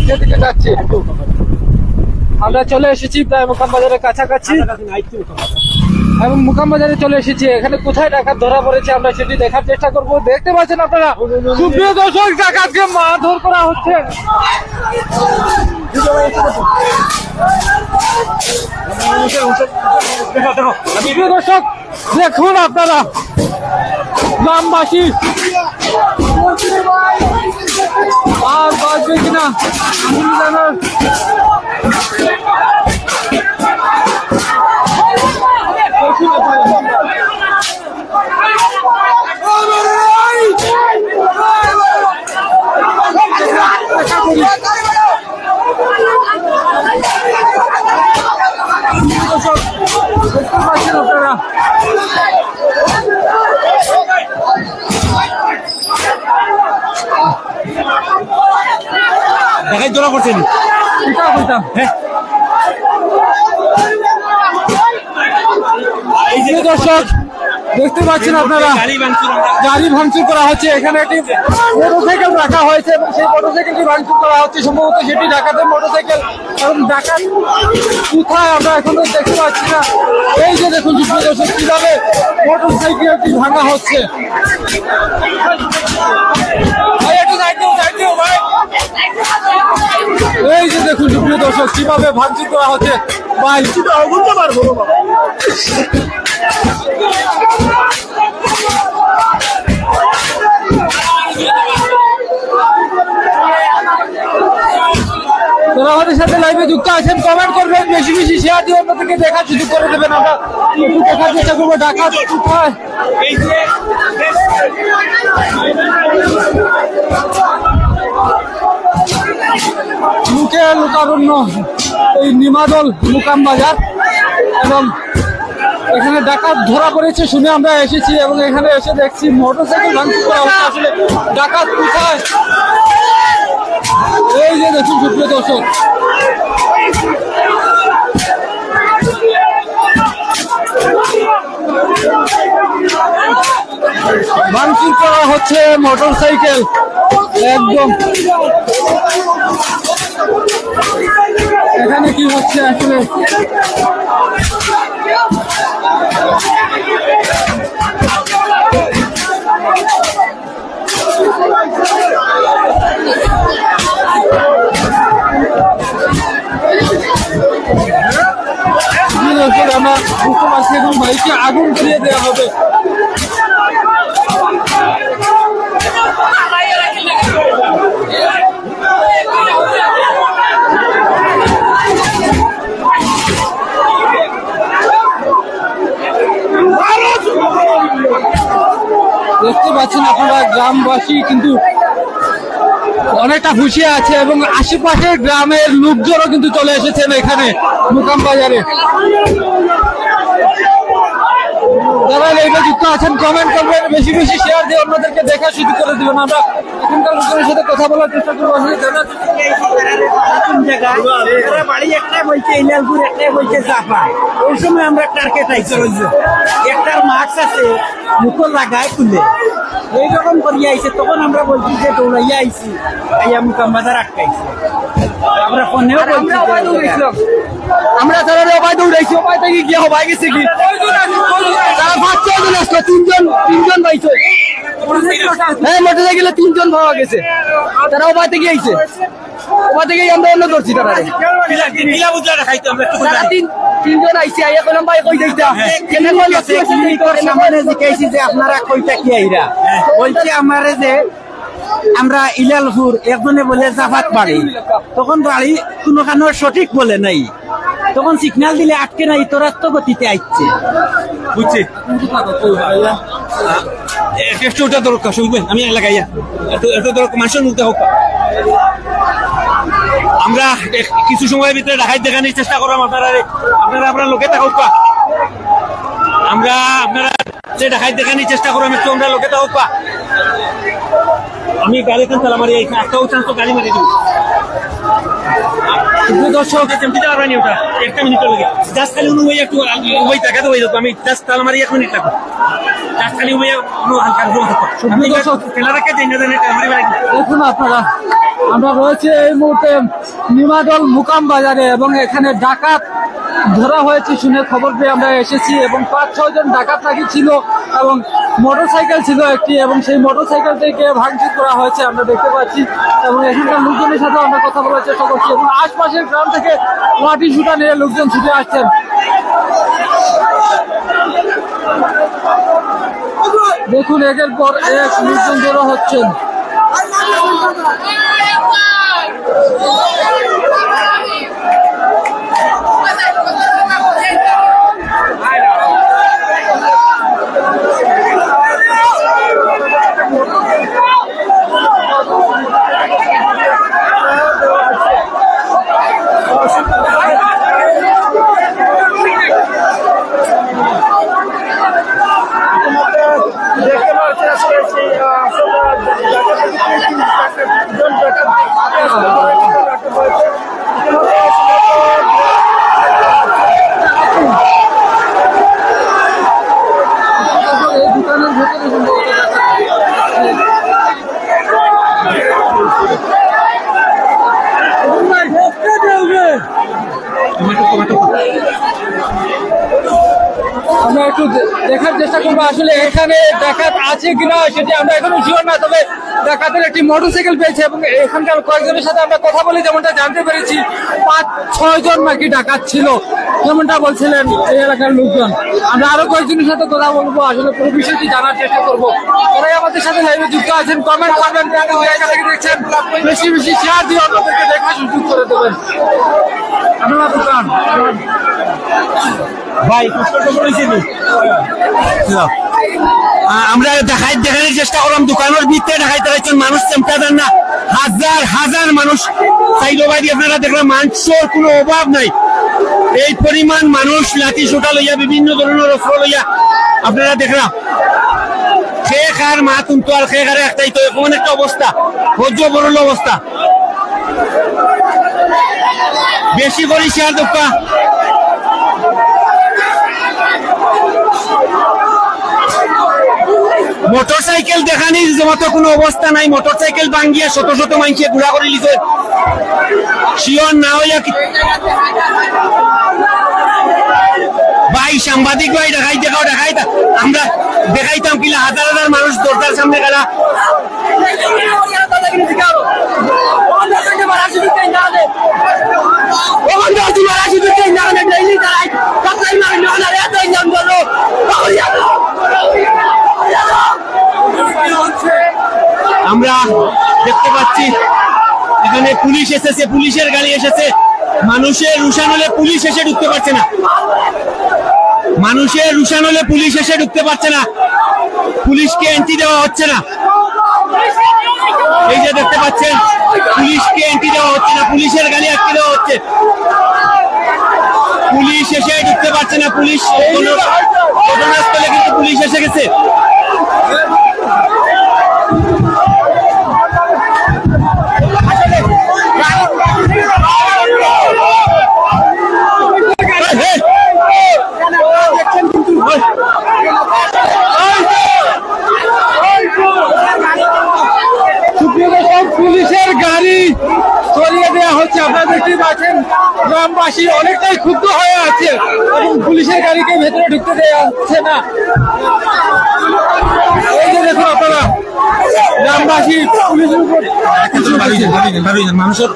সেদিকে যাচ্ছি। আমরা চলে এসেছি প্রায় মোকাম বাজারের কাছাকাছি এবং মোকাম বাজারে চলে এসেছি। এখানে কোথায় ডাকাত ধরা পড়েছে আমরা সেটি দেখার চেষ্টা করব। দেখতে পাচ্ছেন আপনারা সুপ্রিয় দর্শক, ডাকাতকে মারধর করা হচ্ছে। সুপ্রিয় দর্শক দেখুন আপনারা, গ্রামবাসী আর বাঁচবে কিনা জানার আপনারা দেখাই ধরা পড়ছেন দর্শক দেখতে পাচ্ছেন আপনারা, গাড়ি ভাঙচুর করা হচ্ছে। এখানে একটি মোটরসাইকেল রাখা হয়েছে এবং সেই মোটরসাইকেলটি ভাঙচুর করা হচ্ছে। সম্ভবত সেটি ডাকাতের মোটরসাইকেল এবং ডাকাত কোথায় আমরা এখন দেখতে পাচ্ছি না। এই যে দেখুন সুপ্রিয় দর্শক, কিভাবে মোটরসাইকেলটি ভাঙা হচ্ছে। এই যে দেখুন সুপ্রিয় দর্শক, কিভাবে ভাঙচুর করা হচ্ছে। ভাই বুঝতে পারবো তোরা আমাদের সাথে লাইভে যুক্ত আছেন, কমেন্ট করবেন, বেশি বেশি শেয়ার দিয়ে অন্যদিকে দেখার সুযোগ করে দেবেন। আমরা একটু দেখার চেষ্টা করবো ডাকাত কোথায়। মুখে লোকারণ্য এই নিমাদল মোকাম বাজার এবং এখানে ডাকাত ধরা পড়েছে শুনে আমরা এসেছি এবং এখানে এসে দেখছি মোটরসাইকেল ভাঙচুর করা হচ্ছে। আসলে ডাকাত কোথায়, এই যে দেখুন সুপ্রিয় দর্শক, ভাঙচুর করা হচ্ছে মোটরসাইকেল একদম। এখানে কি হচ্ছে আসলে আমরা বুঝতে পারছি এখন বাইকে আগুন ধরিয়ে দেওয়া হবে। দেখতে পাচ্ছেন আপনারা, গ্রামবাসী কিন্তু অনেকটা খুশি আছে এবং আশেপাশের গ্রামের লোকজনও কিন্তু চলে এসেছেন এখানে মোকাম বাজারে। যারা লাইভে যুক্ত আছেন কমেন্ট করবেন, বেশি বেশি শেয়ার দিয়ে অন্যদেরকে দেখা শুরু করে দেবেন। আমরা এখানকার লোকজনের সাথে কথা বলার চেষ্টা করবো। বাড়ি একটাই বলছে ইলালপুর, একটাই বলছে জাফা। ওই সময় আমরা টার্গেট আইছি, একটার মাস্ক আছে মুখ লাগায় খুলে এইরকম করিয়া আইছে। তখন আমরা বলছি যে দৌড়াইয়া আইছি, আইয়া মোকাম বাজার আটকাইছি। আমরা ফোনেও আমরা তারা অবাই দৌড়াইছি, অবাই থেকে গিয়ে হবাই গেছে কি তারা 5-6 জন আসলো, তিনজন পাইছে। হ্যাঁ, মোটরসাইকেলে 3 জন পাওয়া গেছে। তারা অবাই থেকে আইছে, ওবা থেকে আমরা অন্য ধরছি। তারা 3 জন আইছে, আইয়া বললাম ভাই কই যাইতা সামনে জিজ্ঞাসি যে আপনারা কইটা কি আইরা, বলছে আমারে যে আমরা ইলালপুর, একজনে বলে জাফাত বাড়ি। তখন বাড়ি কোনোখানে সঠিক বলে নাই, তখন সিগন্যাল দিলে আটকে নাই, তোরাত্ম গতিতে আইছে। বুঝছি ওটা দরকার শুনবেন, আমি এলাকাইয়া এটা দরকার মানুষের মুখে হোক। আমরা কিছু সময়ের ভিতরে ডাকাত দেখানোর চেষ্টা করলাম। আপনারা লোকে থাকুক, আমরা আপনারা যে ডাকাত দেখানোর চেষ্টা করলাম, একটু আমরা লোকে থাকুক। আমি গাড়ি খান চালা মারি, একটাও চান্স তো গাড়ি মারি দিব। দর্শক একটা মিনিট লাগে জাস্ট খালি ওই একটু ওই টাকা তো ওই আমি জাস্ট তাল মারি 1 মিনিট লাগবে জাস্ট খালি ওই হালকা দর্শক খেলা রাখা যায় না দেখুন আপনারা আমরা রয়েছে এই মুহূর্তে নিমাদল মুকাম বাজারে এবং এখানে ডাকাত ধরা হয়েছে শুনে খবর পেয়ে আমরা এসেছি এবং 5-6 জন ডাকাত নাকি ছিল এবং মোটরসাইকেল ছিল একটি এবং সেই মোটরসাইকেলটিকে ভাঙচুর করা হয়েছে আমরা দেখতে পাচ্ছি এবং এখানকার লোকজনের সাথে আমরা কথা বলার চেষ্টা করছি এবং আশপাশের গ্রাম থেকে লাঠি সুটা নিয়ে লোকজন ছুটে আসছেন। দেখুন একের পর এক লোকজন জড়ো হচ্ছেন। আমরা একটু দেখার চেষ্টা করবো আসলে এখানে ডাকাত আছে কিনা সেটি আমরা এখনো শিওর না, তবে ডাকাতের একটি মোটরসাইকেল পেয়েছে এবং এখানকার কয়েকজনের সাথে আমরা কথা বলি যেমনটা জানতে পেরেছি 5-6 জন নাকি ডাকাত ছিল যেমনটা বলছিলেন এই এলাকার লোকজন। আমরা আরো কয়েকজনের সাথে কথা বলবো, আসলে পুরো বিষয়টি জানার চেষ্টা করবো। তারাই আমাদের সাথে লাইভে যুক্ত আছেন, কমেন্ট করবেন, জায়গা থেকে দেখছেন বেশি বেশি শেয়ার দিয়ে অন্যদেরকে দেখার সুযোগ করে দেবেন। আপনারা দোকান ভাই আমরা দেখানোর চেষ্টা করলাম দোকানের ভিতরে দেখাইতে পারছেন মানুষ চেমটাদার না, হাজার হাজার মানুষ সাইড ওভার দিয়ে আপনারা দেখলাম মানুষের কোনো অভাব নাই। এই পরিমাণ মানুষ লাঠি সোটা লইয়া বিভিন্ন ধরনের অস্ত্র লইয়া আপনারা দেখলাম খে খার মা তুমতো আর খে খারে একটাই তো এমন একটা অবস্থা ভোজ্য বরল অবস্থা বেশি করে শেয়ার দোকা মোটরসাইকেল দেখানির মতো কোনো অবস্থা নাই। মোটরসাইকেল ভাঙ্গিয়া শত শত মানুষে ঘোরা করে লিছে শিওর না হইয়া ভাই সাংবাদিক ভাই দেখাই আমরা দেখাইতাম কিলা হাজার হাজার মানুষ দরজার সামনে গেলা আমরা দেখতে পাচ্ছি এখানে পুলিশ এসেছে, পুলিশের গাড়ি এসেছে, মানুষের রুশান হলে পুলিশ এসে ঢুকতে পারছে না, মানুষের রুশান হলে পুলিশ এসে ঢুকতে পারছে না, পুলিশকে এন্ট্রি দেওয়া হচ্ছে না। এই যে দেখতে পাচ্ছেন পুলিশকে এন্ট্রি দেওয়া হচ্ছে না, পুলিশের গাড়ি আটকে দেওয়া হচ্ছে, পুলিশ এসে ঢুকতে পারছে না। পুলিশ ঘটনাস্থলে কিন্তু পুলিশ এসে গেছে। পুলিশের গাড়ি সরিয়ে দেওয়া হচ্ছে, আপনারা দেখতে পাচ্ছেন গ্রামবাসী অনেকটাই ক্ষুব্ধ হয়ে আছে এবং পুলিশের গাড়িকে ভেতরে ঢুকতে দেওয়া হচ্ছে না। এই যে দেখুন আপনারা গ্রামবাসী পুলিশের উপর মানুষের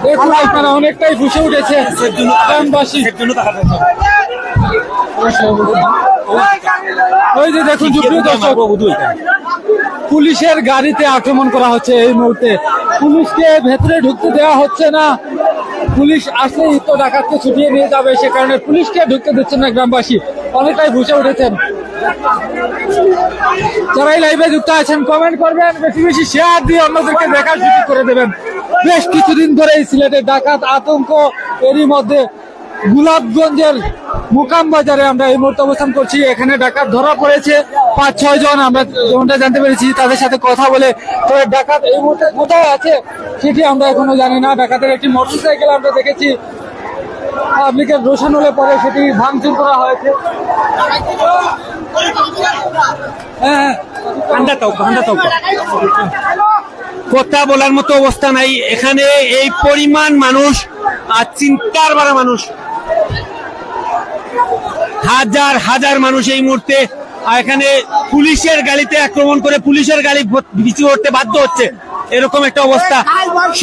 দেখুন আপনারা অনেকটাই ফুসে উঠেছে গ্রামবাসী। ওই যে দেখুন পুলিশের গাড়িতে আক্রমণ করা হচ্ছে এই মুহূর্তে, পুলিশকে ভেতরে ঢুকতে দেওয়া হচ্ছে না, পুলিশ আসলেই তো ডাকাতকে ছুটিয়ে নিয়ে যাবে, সে কারণে পুলিশকে ঢুকতে দিচ্ছেন না গ্রামবাসী, অনেকটাই ফুসে উঠেছেন। যারাই লাইভে যুক্ত আছেন কমেন্ট করবেন, বেশি বেশি শেয়ার দিয়ে অন্যদেরকে দেখার সুযোগ করে দেবেন। বেশ কিছুদিন ধরে এই সিলেটে ডাকাত আতঙ্ক, এরই মধ্যে গোলাপগঞ্জের মুকাম বাজারে আমরা এই মুহূর্তে অবস্থান করছি। এখানে ডাকাত ধরা পড়েছে 5-6 জন, আমরা যেমনটা জানতে পেরেছি তাদের সাথে কথা বলে। তবে ডাকাত এই মুহূর্তে কোথায় আছে সেটি আমরা এখনো জানি না। ডাকাতের একটি মোটরসাইকেল আমরা দেখেছি পাবলিকের রোশানলে পরে সেটি ভাঙচুর করা হয়েছে। কথা বলার মতো অবস্থা নাই এখানে। এই পরিমাণ মানুষ আর চিন্তার বাড়া মানুষ, হাজার হাজার মানুষ এই মুহূর্তে এখানে পুলিশের গাড়িতে আক্রমণ করে পুলিশের গাড়ি পিছু হতে বাধ্য হচ্ছে, এরকম একটা অবস্থা।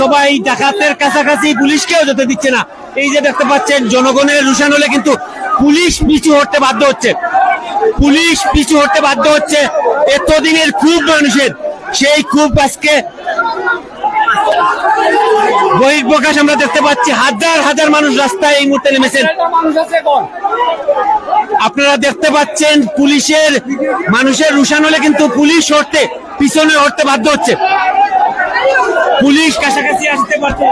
সবাই ডাকাতের কাছাকাছি, পুলিশকেও যেতে দিচ্ছে না। এই যে দেখতে পাচ্ছেন জনগণের রুশান হলে কিন্তু পুলিশ পিছু হতে বাধ্য হচ্ছে, পুলিশ পিছু হতে বাধ্য হচ্ছে। এতদিনের খুব মানুষের সেই খুব আজকে বহিঃপ্রকাশ আমরা দেখতে পাচ্ছি। হাজার হাজার মানুষ রাস্তায় এই মুহূর্তে নেমেছেন। আপনারা দেখতে পাচ্ছেন পুলিশের মানুষের রুশান হলে কিন্তু পুলিশ হটতে পিছনে হটতে বাধ্য হচ্ছে। পুলিশ কাছাকাছি আসতে পারছে,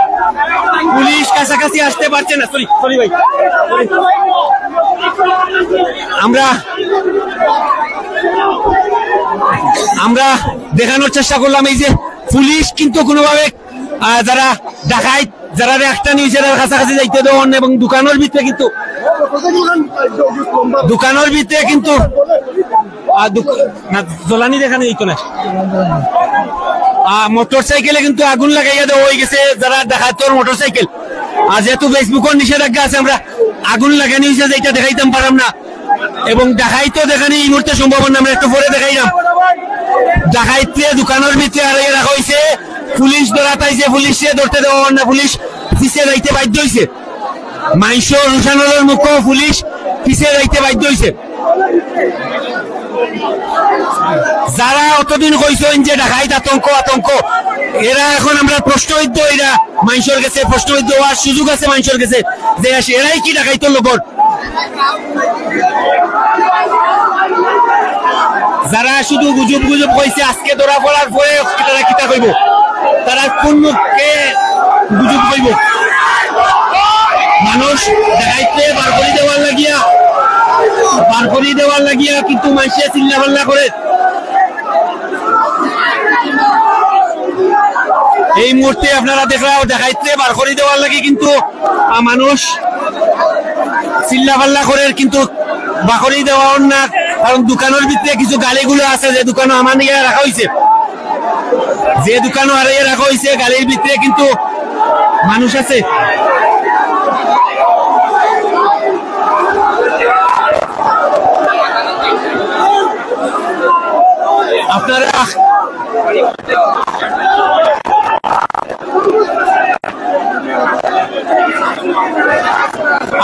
পুলিশ কাছাকাছি আসতে পারছে না। সরি সরি ভাই, আমরা দেখানোর চেষ্টা করলাম এই যে পুলিশ কিন্তু কোনোভাবে যারা ডাকাইত যারা একটা নিয়েছে তার কাছাকাছি যাইতে দেন, এবং দোকানের ভিতরে কিন্তু জ্বলানি দেখানো যেত না। মোটর সাইকেলে কিন্তু আগুন লাগাইয়া দেওয়া হয়ে গেছে যারা ডাকাতর মোটর সাইকেল। আর যেহেতু ফেসবুকের নিষেধাজ্ঞা আছে আমরা আগুন লাগানি হয়েছে যেটা দেখাইতাম পারলাম না, এবং ডাকাইতো দেখানি এই মুহূর্তে সম্ভব না। আমরা একটু পরে দেখাইলাম ডাকাইতে দোকানের ভিতরে আড়াইয়া রাখা হয়েছে, পুলিশ ধরাতাইছে, পুলিশে ধরতে দেওয়া না, পুলিশ পিছিয়ে যাইতে বাধ্য হয়েছে। মাইশ রুশানের মুখ পুলিশ পিছিয়ে যাইতে বাধ্য হয়েছে। যারা অতদিন কইছেন যে ডাকাইত আতঙ্ক আতঙ্ক, এরা এখন আমরা প্রশ্নবিদ্ধ, এরা মানুষের কাছে প্রশ্নবিদ্ধ হওয়ার সুযোগ আছে মানুষের কাছে যে এরাই কি ডাকাইতর লোক। যারা শুধু গুজব গুজব কইছে আজকে ধরা পড়ার পরে তারা কিতা কইব, তারা কোন মুখে গুজব কইব। মানুষ ডাকাইতে বার করে দেওয়ার লাগিয়া কিন্তু মানুষে চিল্লা পাল্লা করে। এই মুহূর্তে আপনারা দেখলাম ডাকাইতে বার করে দেওয়ার লাগে কিন্তু মানুষ চিল্লা পাল্লা করে, কিন্তু বাকরি দেওয়া না। কারণ দোকানের ভিতরে কিছু গাড়িগুলো আছে যে দোকানও আমার নিয়ে রাখা হয়েছে, যে দোকানও হারিয়ে রাখা হয়েছে, গাড়ির ভিতরে কিন্তু মানুষ আছে।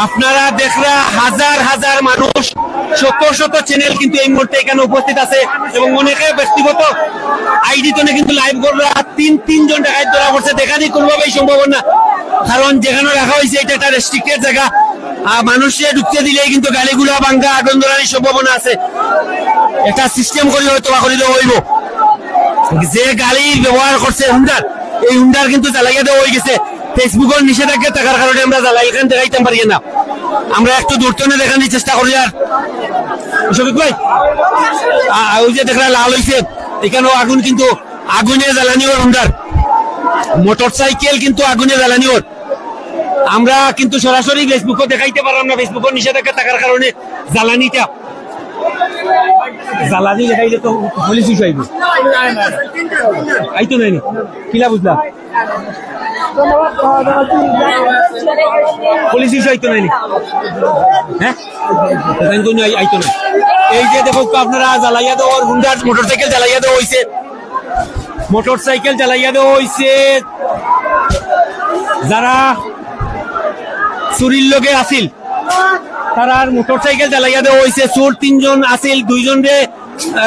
আপনারা দেখরা হাজার হাজার মানুষ, শত শত চ্যানেল কিন্তু এই মুহূর্তে এখানে উপস্থিত আছে, এবং অনেকে ব্যক্তিগত আইডি তো কিন্তু লাইভ করবে। তিনজন ডাকাত ধরা পড়ছে, দেখানি কোনোভাবেই সম্ভব না, কারণ যেখানে রাখা হয়েছে এটা একটা রেস্ট্রিক্টেড জায়গা। মানুষে ঢুকতে দিলেই কিন্তু গাড়িগুলা ভাঙ্গা আগুন ধরার সম্ভাবনা আছে। একটা সিস্টেম করে হয়তো করিলে হইব। যে গাড়ি ব্যবহার করছে হুন্ডার, এই হুন্ডার কিন্তু জ্বালাইয়া দেওয়া হয়ে গেছে। ফেসবুকের নিষেধাজ্ঞা থাকার কারণে আমরা জ্বালাই এখান দেখাইতে পারি না। আমরা একটু দূরতনে দেখানোর চেষ্টা করি। আর শফিক ভাই ওই যে দেখলাম লাল হয়েছে, এখানেও আগুন, কিন্তু আগুনে জ্বালানি ওর হুন্ডার মোটর সাইকেল কিন্তু আগুনে জ্বালানি ওর। আমরা কিন্তু সরাসরি ফেসবুকে দেখাইতে পারলাম না, ফেসবুকের নিষেধাজ্ঞা থাকার কারণে জ্বালানিটা জ্বালানি দেখাইলে তো পুলিশ আইব আইতো নাই কিলা বুঝলা পুলিশ আইতো নাই হ্যাঁ আইতো না। এই যে দেখো আপনারা জ্বালাইয়া দেওয়ার হুন্ডার মোটরসাইকেল জ্বালাইয়া দেওয়া হয়েছে, মোটরসাইকেল জ্বালাইয়া দেওয়া হয়েছে। যারা চুরির লগে আসিল তারার মোটরসাইকেল জ্বালাইয়া দেওয়া হয়েছে। চোর 3 জন আসিল, 2 জন রে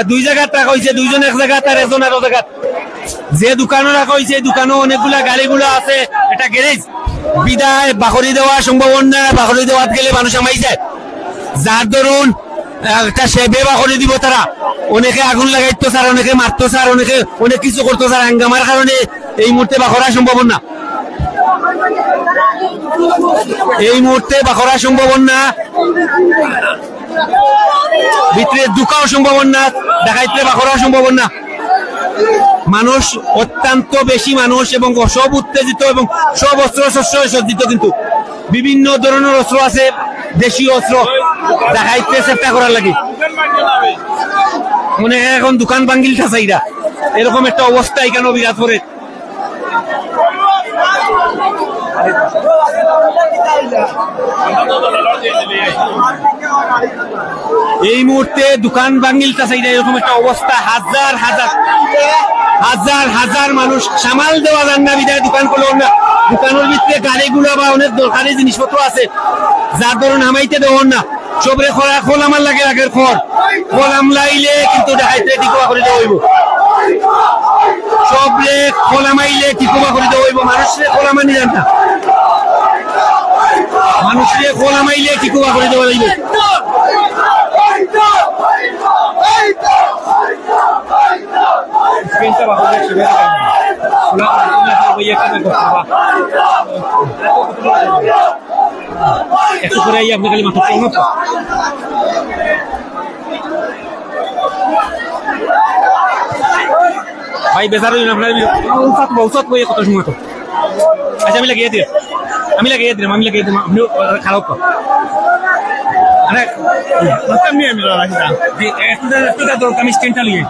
2 জায়গায় রাখা হয়েছে, 2 জন এক জায়গা, তার একজন আরো জায়গা। যে দোকানও রাখা হয়েছে দোকানও অনেকগুলা গাড়িগুলো আছে, এটা গ্যারেজ বিদায় বাকরি দেওয়া সম্ভাবনা। বাকরি দেওয়াত গেলে মানুষ আমাই যায়, যার ধরুন একটা সেবে বাকরি দিব, তারা অনেকে আগুন লাগাইতো স্যার, অনেকে মারতো স্যার, অনেকে অনেক কিছু করতো স্যার। হাঙ্গামার কারণে এই মুহূর্তে বাকরা সম্ভাবনা। এই মুহূর্তে বাখরা সম্ভব না, ভিতরে ঢুকাও সম্ভব না, ডাকাইতে বাখরা সম্ভব না। মানুষ অত্যন্ত বেশি মানুষ এবং সব উত্তেজিত এবং সব অস্ত্র শস্ত্র সজ্জিত, কিন্তু বিভিন্ন ধরনের অস্ত্র আছে, দেশীয় অস্ত্র দেখাইতে চেষ্টা করার লাগে। মনে হয় এখন দোকান ভাঙ্গিল ঠাসাইরা, এরকম একটা অবস্থা এখানে বিরাট করে। এই মুহূর্তে দোকান ভাঙ্গিল ঠাসাইরা এরকম একটা অবস্থা, হাজার হাজার হাজার হাজার মানুষ সামাল দেওয়া যান না, বিদায় দোকান করলো না। দোকানের ভিতরে গাড়িগুলো বা অনেক দরকারি জিনিসপত্র আছে, যার ধরুন হামাইতে দেওয়ার না। সবরে খোল আমার লাগে, আগের খোল আমলাইলে কিন্তু দেখাইতে টিকোয়া করে দেওয়া হইব, সবরে খোল আমাইলে টিকোয়া করে দেওয়া হইব। মানুষরে খোল আমানি যান না, মানুষরে খোল আমাইলে টিকোয়া করে দেওয়া হইব। একটু করে আপনি খালি মাথা ভাই বেচার আপনার ঔষধ বইয়ে কত সময় তো। আচ্ছা আমি লাগিয়ে দিলাম, আমি লাগিয়ে দিলাম, আপনিও খারাপ কর। আমি স্ট্যান্ডটা নিয়ে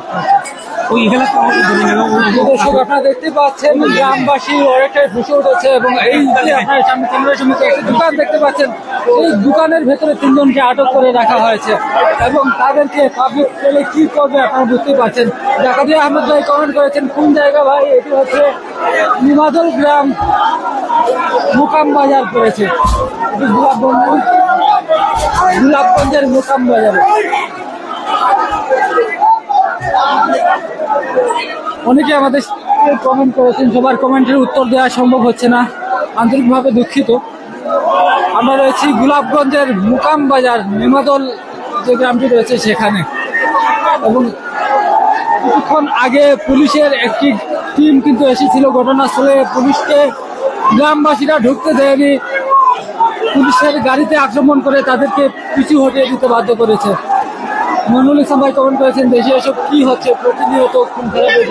আপনারা দেখতে পাচ্ছেন গ্রামবাসী অনেকটাই ফুসে উঠেছে এবং এই যে আপনার সামনে ক্যামেরার সামনে একটা দোকান দেখতে পাচ্ছেন, এই দোকানের ভেতরে 3 জনকে আটক করে রাখা হয়েছে এবং তাদেরকে পাবলিক পেলে কি করবে আপনারা বুঝতে পারছেন। ডাকাতি আহমেদ ভাই কমেন্ট করেছেন কোন জায়গা ভাই, এটি হচ্ছে নিমাদল গ্রাম মুকাম বাজার পড়েছে, গোলাপগঞ্জের মুকাম বাজারে। অনেকে আমাদের কমেন্ট করেছেন, সবার কমেন্টের উত্তর দেওয়া সম্ভব হচ্ছে না, আন্তরিকভাবে দুঃখিত। আমরা রয়েছি গোলাপগঞ্জের মুকাম বাজার, নিমাদল যে গ্রামটি রয়েছে সেখানে, এবং কিছুক্ষণ আগে পুলিশের একটি টিম কিন্তু এসেছিল ঘটনাস্থলে। পুলিশকে গ্রামবাসীরা ঢুকতে দেয়নি, পুলিশের গাড়িতে আক্রমণ করে তাদেরকে পিছু হটিয়ে দিতে বাধ্য করেছে। মনুল ইসলাম ভাই কমেন্ট করেছেন দেশে এসব কি হচ্ছে, প্রতিনিয়ত খুন খারাপের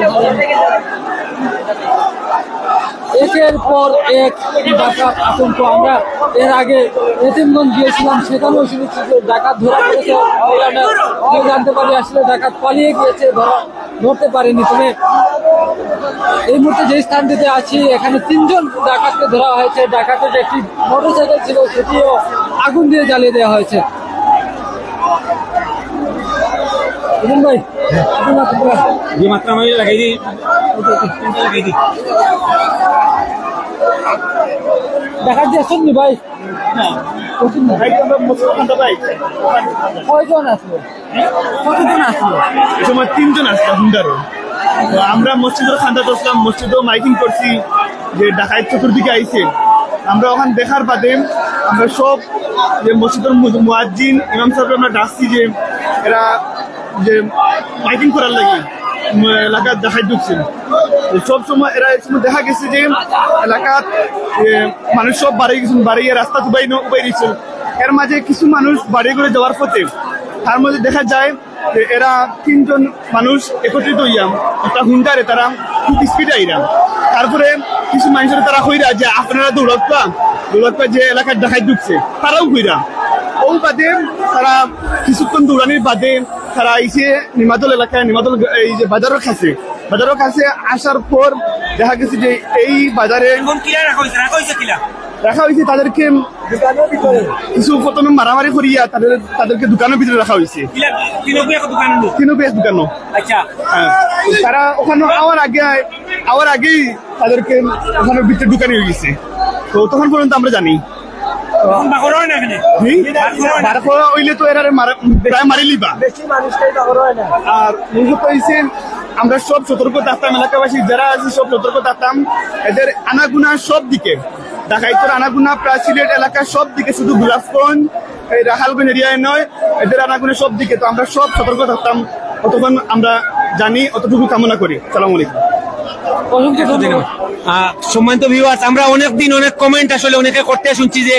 একের পর এক ডাকাত আতঙ্ক। আমরা এর আগে এতিমগঞ্জ গিয়েছিলাম, সেখানেও শুনেছি যে ডাকাত ধরা পড়েছে, জানতে পারি আসলে ডাকাত পালিয়ে গিয়েছে, ধরতে পারেনি। তবে এই মুহূর্তে যে স্থানটিতে আছি এখানে 3 জন ডাকাতকে ধরা হয়েছে। ডাকাতের একটি মোটরসাইকেল ছিল, সেটিও আগুন দিয়ে জ্বালিয়ে দেওয়া হয়েছে। ভাই যে মাত্রা আমি লাগাই দিই, দেখা দিয়ে শুননি ভাই, কয়জন আসলো, কতজন আসলো? এই সময় 3 জন আসলো হুন্ডারও। তো আমরা মসজিদের খান্দা দোসলাম, মসজিদেও মাইকিং করছি যে ডাকাত চতুর্দিকে আইছে। আমরা ওখানে দেখার বাদে আমরা সব যে মসজিদের মুয়াজ্জিন ইমাম সাহেব আমরা ডাকছি যে এরা যে মাইকিং করার লাগে এলাকার দেখাই ঢুকছেন। সব সময় এরা এক সময় দেখা গেছে যে এলাকাত মানুষ সব বাড়ি গেছেন, বাড়িয়ে রাস্তা উবাই দিচ্ছেন। এর মাঝে কিছু মানুষ বাড়ি করে যাওয়ার পথে তার মধ্যে দেখা যায় যে এরা 3 জন মানুষ একত্রিত হইয়া একটা হুন্ডারে তারা খুব স্পিডে আইরা। তারপরে কিছু মানুষের তারা হইরা যে আপনারা দৌড়াত যে এলাকার দেখাই ঢুকছে, তারাও হইরা। ও বাদে তারা কিছুক্ষণ দৌড়ানির বাদে তারা আইসে নিমাদল এলাকায়, নিমাদল এই যে বাজারের কাছে আসার পর দেখা গেছে যে এই বাজারে রাখা হয়েছে তাদেরকে কিছু প্রথমে মারামারি করিয়া তাদেরকে দোকানের ভিতরে রাখা হয়েছে। দোকান তারা ওখানে আওয়ার আগেই তাদেরকে ওখানের ভিতরে দোকানে হয়ে গেছে। তো তখন পর্যন্ত আমরা জানি আমরা সব সতর্ক থাকতাম, এলাকাবাসী যারা আছে সব সতর্ক থাকতাম। এদের আনাগুনা সব দিকে, ডাকাইতের আনাগুনা প্রায় সিলেট এলাকার সব দিকে, শুধু গোলাপগঞ্জ এই রাখালগঞ্জ এরিয়ায় নয়, এদের আনাগুনা সব দিকে। তো আমরা সব সতর্ক থাকতাম, অতক্ষণ আমরা জানি, অতটুকু কামনা করি। সালাম আলাইকুম। অসংখ্য ধন্যবাদ। সম্মানিত ভিউয়ার্স, আমরা অনেকদিন অনেক কমেন্ট আসলে অনেকে করতে শুনছি যে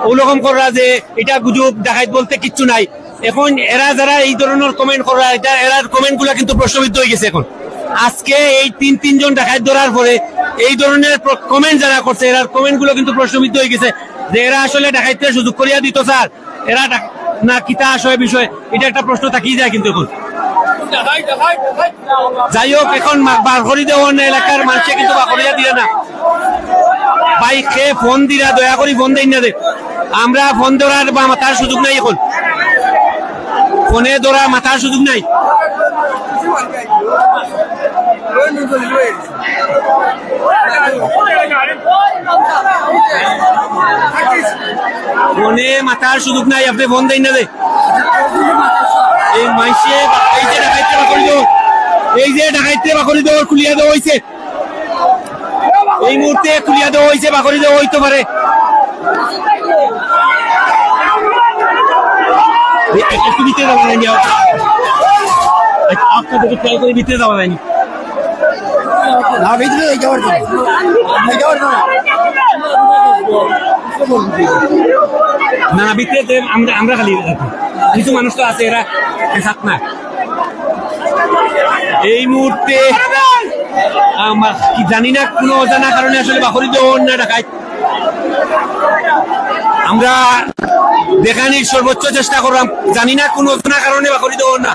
ওরকম করা যে এটা গুজব ডাকাত বলতে কিচ্ছু নাই। এখন এরা যারা এই ধরনের কমেন্ট করা এটা এরার কমেন্ট গুলা কিন্তু প্রশ্নবিদ্ধ হয়ে গেছে। এখন আজকে এই তিনজন ডাকাত ধরার পরে এই ধরনের কমেন্ট যারা করছে এরার কমেন্ট গুলো কিন্তু প্রশ্নবিদ্ধ হয়ে গেছে যে এরা আসলে ডাকাতের সুযোগ করিয়া দিত স্যার, এরা না কিতা আসলে বিষয়, এটা একটা প্রশ্ন থাকি যায়। কিন্তু এখন যাই হোক, এখন বারঘড়ি দেওয়ান এলাকার মানুষে কিন্তু বাকরিয়া দিয়ে না ভাই, খেয়ে ফোন দিরা দয়া করি ফোন দেন না দে, আমরা ফোন ধরার বা মাথার সুযোগ নাই, এখন ফোনে ধরা মাথার সুযোগ নাই। ফোনে মাথার সুযোগ নাই, আপনি ফোন দেন না দে। এই মাইসে এই যে ডাকাইতে বাকরি দেওয়ার বাকরি দেওয়ার খুলিয়া দেওয়া হয়েছে, এই মুহূর্তে খুলিয়া দেওয়া হয়েছে, বাকরি দেওয়া হইতে পারে। একটু ভিতরে যাওয়া যায়নি, আপনাদেরকে ট্রাই করে ভিতরে যাওয়া যায়নি। না ভিতরে আমরা খালি কিছু মানুষ তো আছে, এরা না। এই মুহূর্তে জানি না কোনো অজানা কারণে আসলে বাকরি দেওয়ার না ডাকাত, আমরা দেখানির সর্বোচ্চ চেষ্টা করলাম, জানি না কোন অজানা কারণে বাকরি দেওয়ার না।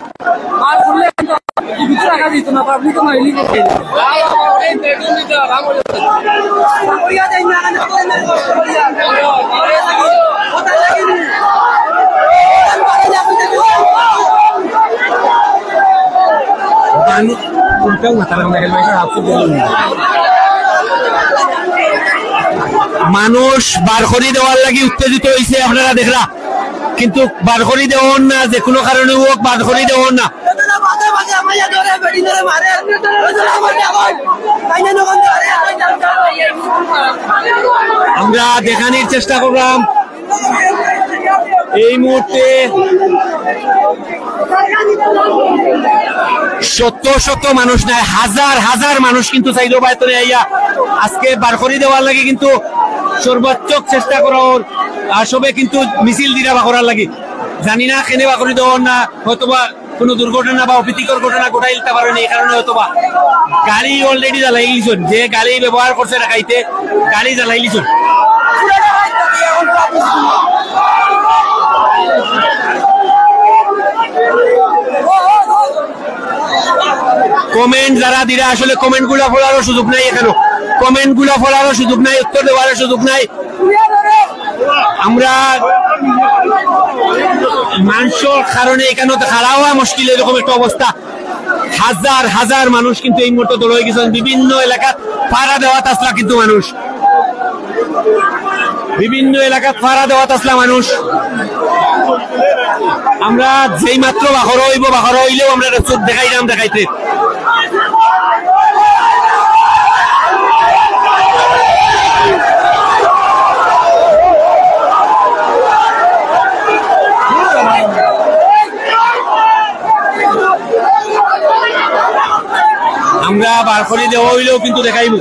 মানুষ বারখড়ি দেওয়ার লাগি উত্তেজিত হয়েছে, আপনারা দেখলা, কিন্তু বারখড়ি দেওয়ার না, যে কোনো কারণে হোক বারখড়ি দেওয়ার না। আমরা দেখানোর চেষ্টা করলাম এই মুহূর্তে শত মানুষ নাই, হাজার মানুষ কিন্তু চাইলেও বাইতরে আইয়া আজকে বারখড়ি দেওয়ার লাগে কিন্তু সর্বোচ্চ চেষ্টা করার, আর সবে কিন্তু মিছিল দিরা বা করার লাগে। জানি না কেনে বাকরি দেওয়ার না, হয়তোবা কোনো দুর্ঘটনা বা অপ্রীতিকর ঘটনা ঘটাই দিতে পারেন, এই কারণে হয়তোবা গাড়ি অলরেডি জ্বালাই লিছুন, যে গাড়ি ব্যবহার করছে ডাকাইতে গাড়ি জ্বালাই লিছুন। কমেন্ট যারা দিরা আসলে কমেন্ট গুলা ফলারও সুযোগ নাই, এখানে কমেন্ট গুলা ফলারও সুযোগ নাই, উত্তর দেওয়ার সুযোগ নাই। আমরা মানুষের কারণে এখানে খাড়া হওয়া মুশকিল, এরকম একটা অবস্থা। হাজার মানুষ কিন্তু এই মুহূর্তে দল হয়ে গেছেন, বিভিন্ন এলাকাত পাড়া দেওয়াত আসলা, কিন্তু মানুষ বিভিন্ন এলাকাত পাড়া দেওয়াত আসলা মানুষ। আমরা যেই মাত্র বাখর হইলেও আমরা চোখ দেখাইলাম দেখাইতে। আমরা বারখড়ি দেওয়া হইলেও কিন্তু দেখাইব।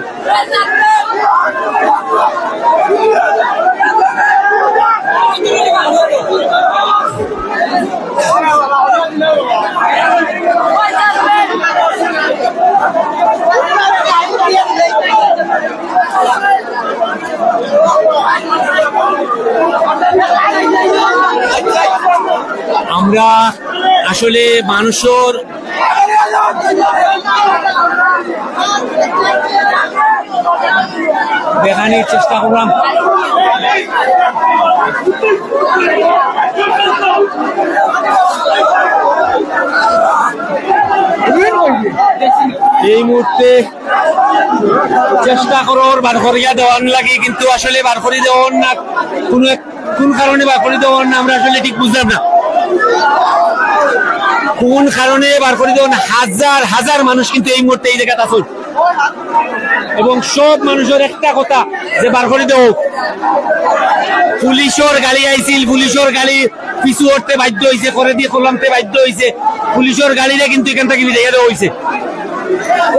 আমরা আসলে মানুষের দেখানোর চেষ্টা করলাম। এই মুহূর্তে চেষ্টা করার বারখড়িয়া দেওয়ার লাগে, কিন্তু আসলে বারখড়ি দেওয়ার না, কোন কারণে বারখড়ি দেওয়ার না আমরা আসলে ঠিক বুঝলাম না, কোন কারণে বারখড়ি দেওয়ার না। হাজার মানুষ কিন্তু এই মুহূর্তে এই জায়গাতে আসুন, এবং সব মানুষের একটা কথা যে বারখড়ি দেও। পুলিশের গাড়ি আইছিল, পুলিশের গাড়ি পিছু হটতে বাধ্য হয়েছে, করে দিয়ে করলামতে বাধ্য হয়েছে, পুলিশের গাড়িরে কিন্তু এখান থেকে বিদায় দেওয়া হয়েছে।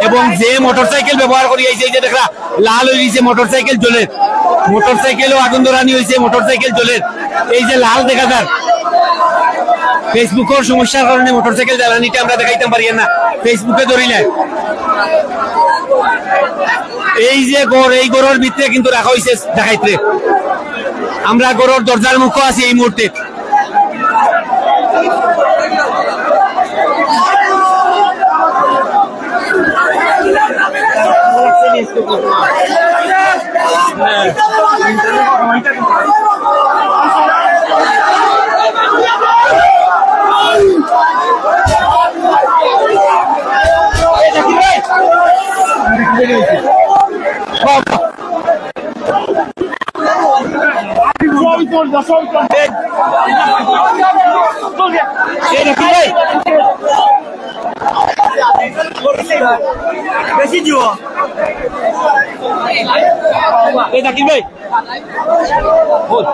এবং যে মোটরসাইকেল ব্যবহার করি এই যে দেখা লাল হয়ে গেছে মোটরসাইকেল জ্বলের, মোটরসাইকেলও আগুন ধরানি হয়েছে, মোটরসাইকেল জ্বলের। এই যে লাল দেখা যার ফেসবুকের সমস্যার কারণে মোটরসাইকেল জ্বালানিটা আমরা দেখাইতে পারি না, ফেসবুকে ধরিলে। এই যে গড়, এই গড়ের ভিতরে কিন্তু রাখা হয়েছে দেখাইতে। আমরা গড়ের দরজার মুখ আছি এই মুহূর্তে। বেশি দিব এই জাকির ভাই বল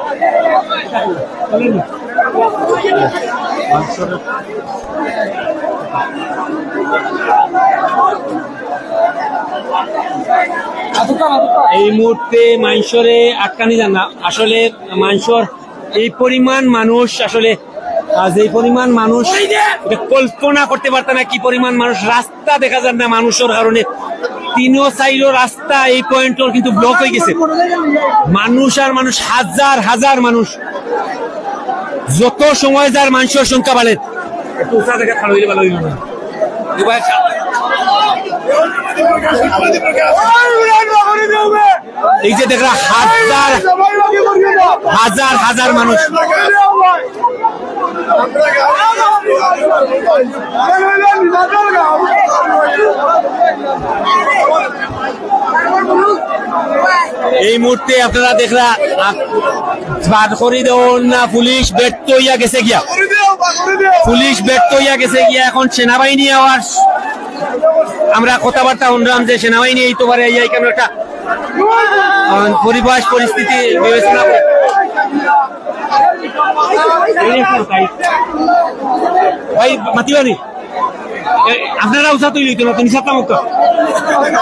এই মুহূর্তে মানুষরে আটকানি যান না। আসলে মানুষের এই পরিমাণ মানুষ, আসলে যে পরিমাণ মানুষ কল্পনা করতে পারত না কি পরিমাণ মানুষ। রাস্তা দেখা যান না মানুষের কারণে, তিনও সাইডও রাস্তা এই পয়েন্টর কিন্তু ব্লক হয়ে গেছে। মানুষ আর মানুষ, হাজার হাজার মানুষ। যত সময় যার মানুষের সংখ্যা বাড়ে, একটু উঁচা জায়গা খাড়া হইলে ভালো হইল না। এই যে দেখরা হাজার হাজার হাজার মানুষ। এই মুহূর্তে আপনারা দেখরা বাদ করে দেওয়ার না, পুলিশ ব্যর্থ হইয়া গেছে গিয়া, পুলিশ ব্যর্থ হইয়া গেছে গিয়া। এখন সেনাবাহিনী আওয়াজ আমরা কথাবার্তা শুনলাম যে সেনাবাহিনী এই তো পারে কেন একটা পরিবেশ পরিস্থিতি বিবেচনা করে ভাই মাতিবানি আপনারা উৎসাহ তৈরি হইতো না, তুমি সাতটা মুক্ত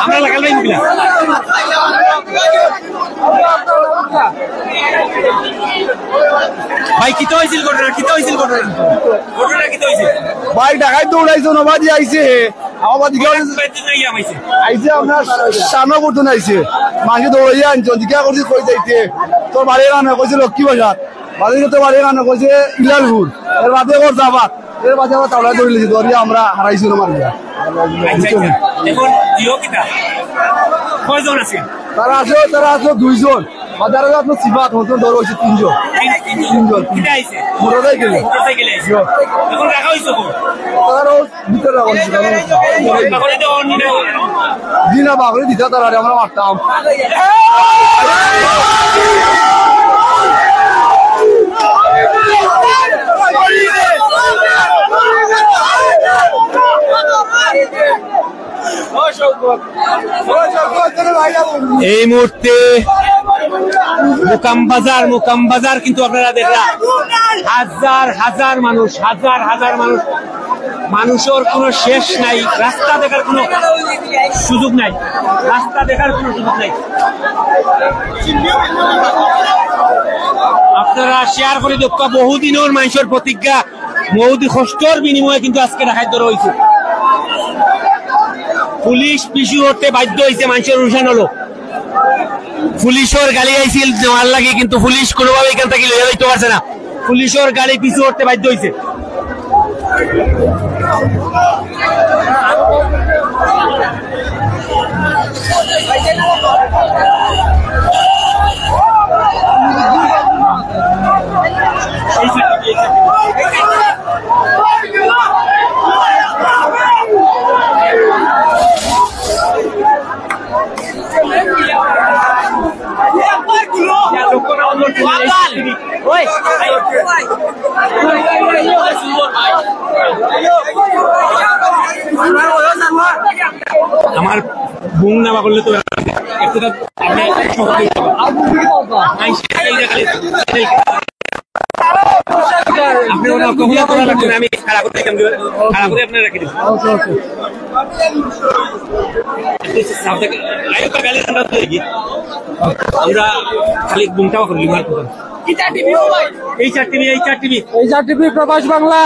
আমরা লাগাল ভাই মুখিলা ভাই কিতো হয়েছিল ঘটনা, কিতো হয়েছিল ঘটনা, ঘটনা কিতো হয়েছিল ভাই ঢাকায় দৌড়াইছো নবাজি আইছে আইছে আপনার সামনে পর্যন্ত আইছে মাকে দৌড়াইয়া আনছো জিজ্ঞাসা করছি কই যাইতে, তোর বাড়ির গান কইছে লক্ষ্মী বাজার, বাড়ির তো বাড়ির গান কইছে ইলালপুর, এর বাদে ওর যাবাত, এর বাদে আবার তাওলা ধরে লিছি ধরিয়া আমরা হারাইছি না মারিয়া। তারা আছে দুইজন, বাজারে আপনার সিফাত হতো ধর হয়েছে তিনজন মোটরসাইকেলে ভিতরে দিনা বাগরে দিতা তারা আমরা মারতাম। এই মুহূর্তে মোকাম বাজার কিন্তু আপনারা দেখলা হাজার হাজার মানুষ, হাজার হাজার মানুষ। মানুষের কোনো শেষ নাই, রাস্তা দেখার কোনো সুযোগ নাই, রাস্তা দেখার কোনো সুযোগ নাই। আপনারা শেয়ার করে দেখা বহুদিনের মানুষের প্রতিজ্ঞা, বহু কষ্টর বিনিময়ে কিন্তু আজকে ঢাকায় ধরা হয়েছে। পুলিশ পিছু হতে বাধ্য হয়েছে, মানুষের অনুষ্ঠান হলো। পুলিশের গাড়ি আইছিল নেওয়ার লাগে, কিন্তু পুলিশ কোনোভাবে এখান থেকে লইয়া যাইতে পারছে না, পুলিশের গাড়ি পিছু হতে বাধ্য হয়েছে। আমার বুং নামা করলে তো একটু আপনি কখনো করা লাগবে না, আমি খাড়া করে আপনার রাখি দেবো। আমরা খালি ঘুমটাও করি এই চার টিভি প্রবাস বাংলা।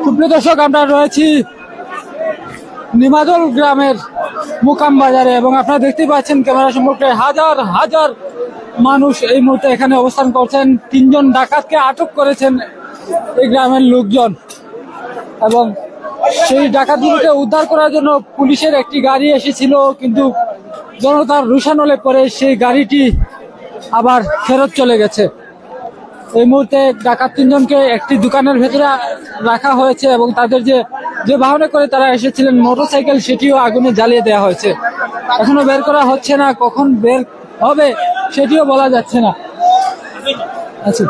সুপ্রিয় দর্শক, আমরা রয়েছি নিমাদল গ্রামের মুকাম বাজারে এবং আপনারা দেখতে পাচ্ছেন ক্যামেরা সম্পর্কে হাজার হাজার মানুষ এই মুহূর্তে এখানে অবস্থান করছেন। 3 জন ডাকাতকে আটক করেছেন এই গ্রামের লোকজন এবং সেই ডাকাতগুলোকে উদ্ধার করার জন্য পুলিশের একটি গাড়ি এসেছিল, কিন্তু জনতার রুষানলে পরে সেই গাড়িটি আবার ফেরত চলে গেছে। এই মুহূর্তে ডাকাত 3 জনকে একটি দোকানের ভেতরে রাখা হয়েছে এবং তাদের যে বাহনে করে তারা এসেছিলেন মোটরসাইকেল, সেটিও আগুনে জ্বালিয়ে দেওয়া হয়েছে। এখনো বের করা হচ্ছে না, কখন বের হবে সেটিও বলা যাচ্ছে না। আচ্ছা,